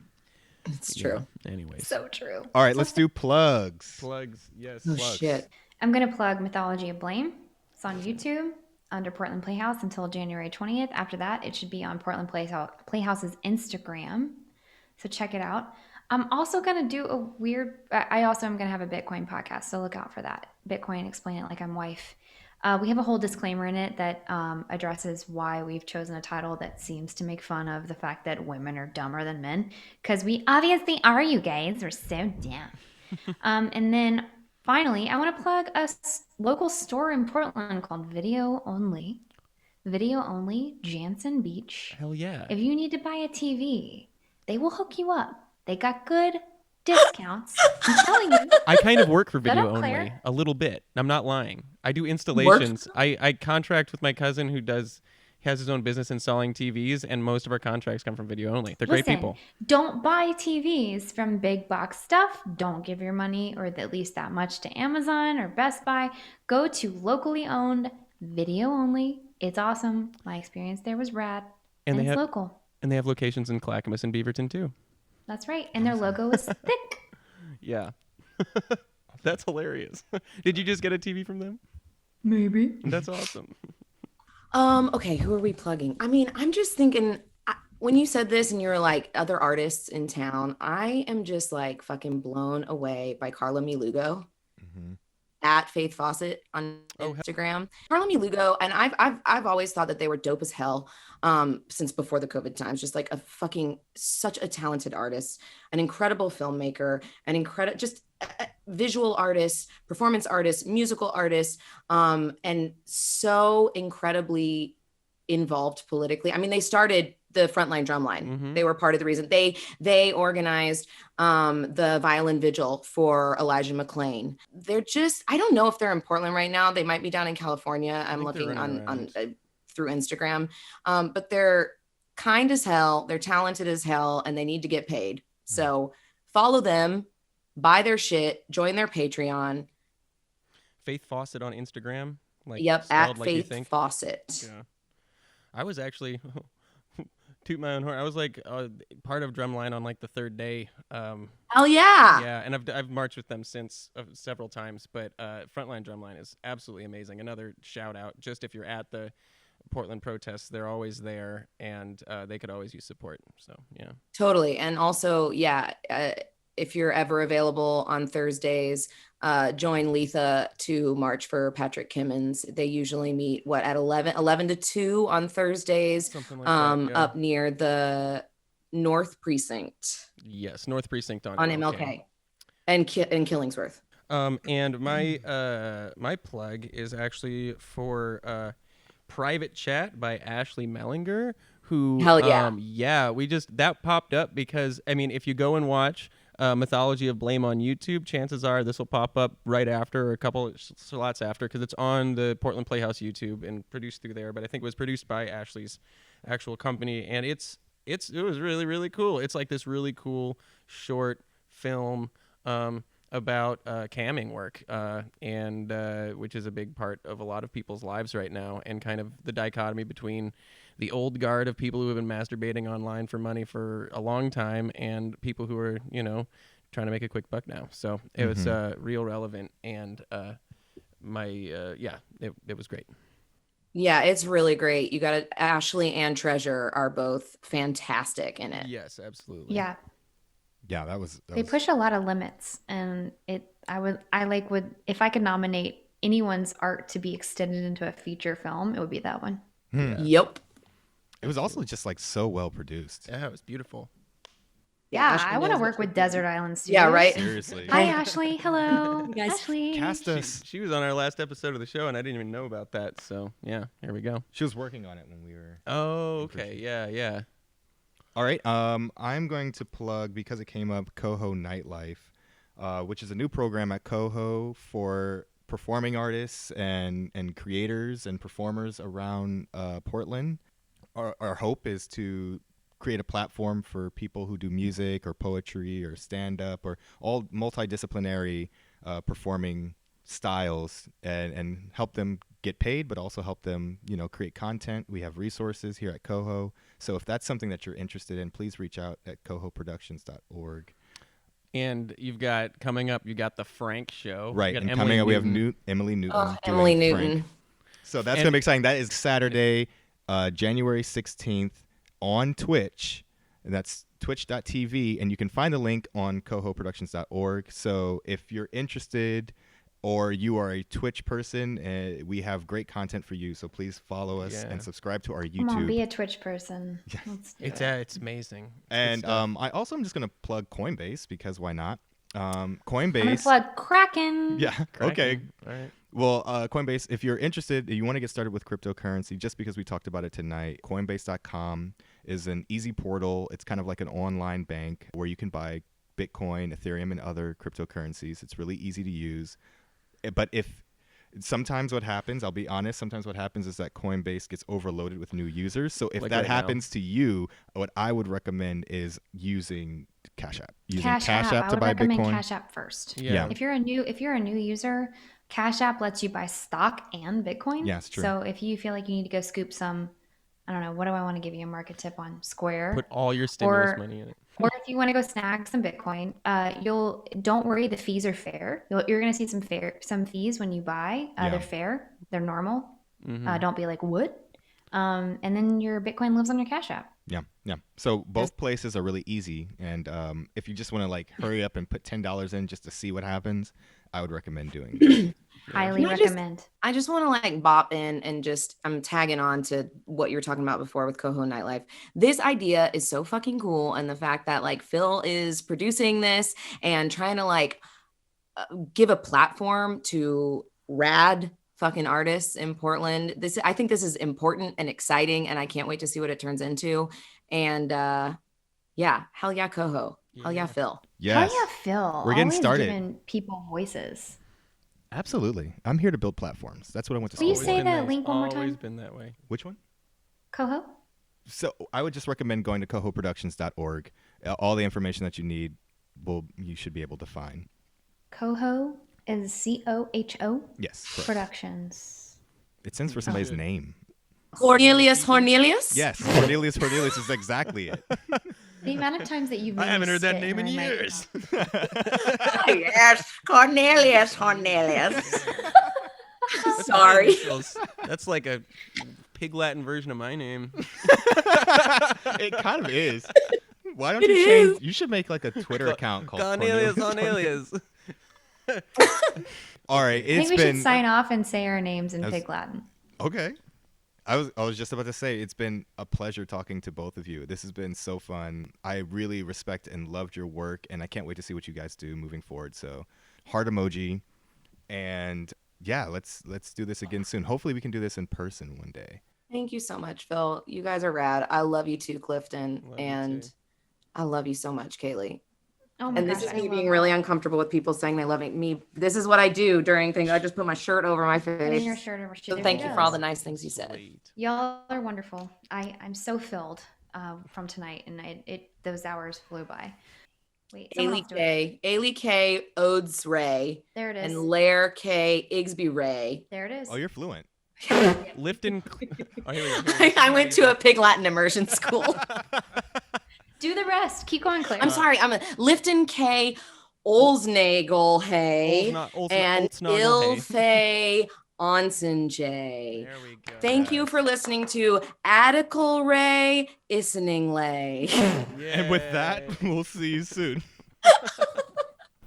It's true. Anyways, So true. All right, let's do plugs. plugs. Yes, Oh plugs. shit. I'm going to plug Mythology of Blame. It's on YouTube under Portland Playhouse until January 20th. After that, it should be on Portland Playhouse's Instagram. So check it out. I'm also going to do a weird, I also am going to have a Bitcoin podcast. So look out for that. Bitcoin, explain it like I'm wife. We have a whole disclaimer in it that addresses why we've chosen a title that seems to make fun of the fact that women are dumber than men. Because we obviously are, you guys. We're so dumb. And then finally, I want to plug a local store in Portland called Video Only. Video Only, Jansen Beach. Hell yeah. If you need to buy a TV, they will hook you up. They got good discounts. I'm telling you. I kind of work for Shut Video up, Only Claire. a little bit. I'm not lying. I do installations. I contract with my cousin who has his own business in selling TVs, and most of our contracts come from Video Only. They're great Listen, people. Don't buy TVs from big box stuff. Don't give your money or at least that much to Amazon or Best Buy. Go to locally owned Video Only. It's awesome. My experience there was rad. And And, they it's have- local. And they have locations in Clackamas and Beaverton too. That's right. And their logo is thick. Yeah. That's hilarious. Did you just get a TV from them? Maybe. That's awesome. Okay, who are we plugging? I mean, I'm just thinking when you said this and you're like other artists in town, I am just like fucking blown away by Carla Milugo at Faith Fawcett on Instagram. Carla Milugo, and I've always thought that they were dope as hell since before the COVID times. Just like such a talented artist, an incredible filmmaker, an incredible just visual artist, performance artist, musical artist, and so incredibly involved politically. I mean, they started the Frontline Drumline. They were part of the reason they organized the violin vigil for Elijah McClain. They're just, I don't know if they're in Portland right now. They might be down in California. I'm looking on through Instagram, but they're kind as hell. They're talented as hell, and they need to get paid. So follow them, buy their shit, join their Patreon. Faith Fawcett on Instagram. Yep, spelled at like you Faith think. Fawcett. Yeah. I was actually toot my own horn. I was like part of Drumline on like the third day. Hell yeah. Yeah, and I've marched with them since several times. But Frontline Drumline is absolutely amazing. Another shout out. Just if you're at the Portland protests, they're always there, and they could always use support. So yeah. Totally. And also, yeah, if you're ever available on Thursdays, join Letha to march for Patrick Kimmins. They usually meet at 11 to 2 on Thursdays, Something like that, yeah. up near the North Precinct Yes, North Precinct on MLK and in Killingsworth. And my plug is actually for Private Chat by Ashley Mellinger, who Hell yeah. That popped up because, I mean, if you go and watch Mythology of Blame on YouTube, chances are this will pop up right after or a couple slots after, because it's on the Portland Playhouse YouTube and produced through there. But I think it was produced by Ashley's actual company, and it was really, really cool. It's like this really cool short film about camming work, and which is a big part of a lot of people's lives right now, and kind of the dichotomy between the old guard of people who have been masturbating online for money for a long time and people who are, trying to make a quick buck now. So it was real relevant, and it was great. Yeah, it's really great. You got it. Ashley and Treasure are both fantastic in it. Yes, absolutely. Yeah. Yeah, that was. They push a lot of limits, and if I could nominate anyone's art to be extended into a feature film, it would be that one. Yep. It was also just like so well produced. Yeah, it was beautiful. Yeah, Ashley I want to knows work what with Desert Island Studios. Yeah, right. Seriously. Hi, Ashley. Hello. guys Ashley. Cast us. She was on our last episode of the show, and I didn't even know about that. So yeah, here we go. She was working on it when we were. Oh, okay. Yeah. All right. I'm going to plug, because it came up, Coho Nightlife, which is a new program at Coho for performing artists and creators and performers around Portland. Our hope is to create a platform for people who do music or poetry or stand-up or all multidisciplinary performing styles, and help them get paid, but also help them, create content. We have resources here at Coho. So if that's something that you're interested in, please reach out at cohoproductions.org. And you've got the Frank show. Right, and coming up we have Emily Newton. Oh, Emily Newton. Frank. So that's going to be exciting. That is Saturday, January 16th on Twitch, and that's twitch.tv, and you can find the link on cohoproductions.org. So if you're interested or you are a Twitch person, we have great content for you. So please follow us and subscribe to our YouTube. Come on, be a Twitch person. Yeah. It's amazing. And I also am just going to plug Coinbase, because why not? Coinbase. I'm going to plug Kraken. Yeah. Kraken. Okay. All right. Well, Coinbase, if you're interested, you want to get started with cryptocurrency, just because we talked about it tonight, Coinbase.com is an easy portal. It's kind of like an online bank where you can buy Bitcoin, Ethereum, and other cryptocurrencies. It's really easy to use. But sometimes what happens, I'll be honest, sometimes what happens is that Coinbase gets overloaded with new users. So if that happens to you, what I would recommend is using Cash App. Using Cash App to buy Bitcoin. I would recommend Cash App first. Yeah. If you're a new user, Cash App lets you buy stock and Bitcoin. Yeah, it's true. So if you feel like you need to go scoop some, I don't know, what do I want to give you a market tip on? Square. Put all your stimulus money in it. Or if you want to go snag some Bitcoin, don't worry, the fees are fair. You're going to see some fees when you buy. They're fair. They're normal. Mm-hmm. Don't be like, what? And then your Bitcoin lives on your Cash App. Yeah. So both places are really easy. And if you just want to hurry up and put $10 in just to see what happens, I would recommend doing that. Highly recommend. I just want to bop in and I'm tagging on to what you were talking about before with Coho Nightlife. This idea is so fucking cool. And the fact that Phil is producing this and trying to give a platform to rad fucking artists in Portland. I think this is important and exciting, and I can't wait to see what it turns into. And hell yeah, Coho. Hell yeah, Phil. Yes. Hell yeah, Phil. We're getting Always started. giving people voices. Absolutely. I'm here to build platforms. That's what I went to Will you school say for. that link one more Always time? been that way. Which one? Coho? So I would just recommend going to cohoproductions.org. All the information that you need, you should be able to find. Coho is COHO? Yes. Correct. Productions. It stands for somebody's name. Cornelius? Yes. Cornelius is exactly it. The amount of times that you've I haven't heard that spit name in your mic years. Yes, Cornelius. Sorry. That's like a pig Latin version of my name. It kind of is. Why don't It you change? is. You should make like a Twitter account called Cornelius Cornelius. Cornelius. All right, I think it's we been should sign off and say our names in As- Pig Latin. okay. I was just about to say it's been a pleasure talking to both of you. This has been so fun. I really respect and loved your work, and I can't wait to see what you guys do moving forward. So, heart emoji, and yeah, let's do this again soon. Hopefully, we can do this in person one day. Thank you so much, Phil. You guys are rad. I love you too, Clifton. Love you and too. I love you so much, Kaylee. Oh my And gosh, this is I me love being that. really uncomfortable with people saying they love me. This is what I do during things. I just put my shirt over my Putting your face. shirt over. So There thank she you for all the goes. nice things you said. Great. Y'all are wonderful. I'm so filled from tonight, and those hours flew by. Wait, someone else do it. Ailey K, Odes Ray, There it is. and Lair K, Igsby Ray. There it is. Oh, you're fluent. Lifton. Oh, here we go. Here we go. I went to a Pig Latin immersion school. Do the rest. Keep going, Claire. I'm sorry. I'm a Lifton K, Olsnagel Hay, and Ilfay Onsen J. There we go. Thank you for listening to Attical Ray Issening Lay. And with that, we'll see you soon.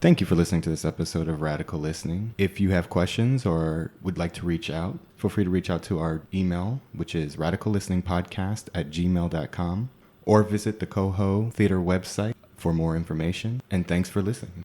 Thank you for listening to this episode of Radical Listening. If you have questions or would like to reach out, feel free to reach out to our email, which is radicallisteningpodcast@gmail.com, or visit the Coho Theater website for more information. And thanks for listening.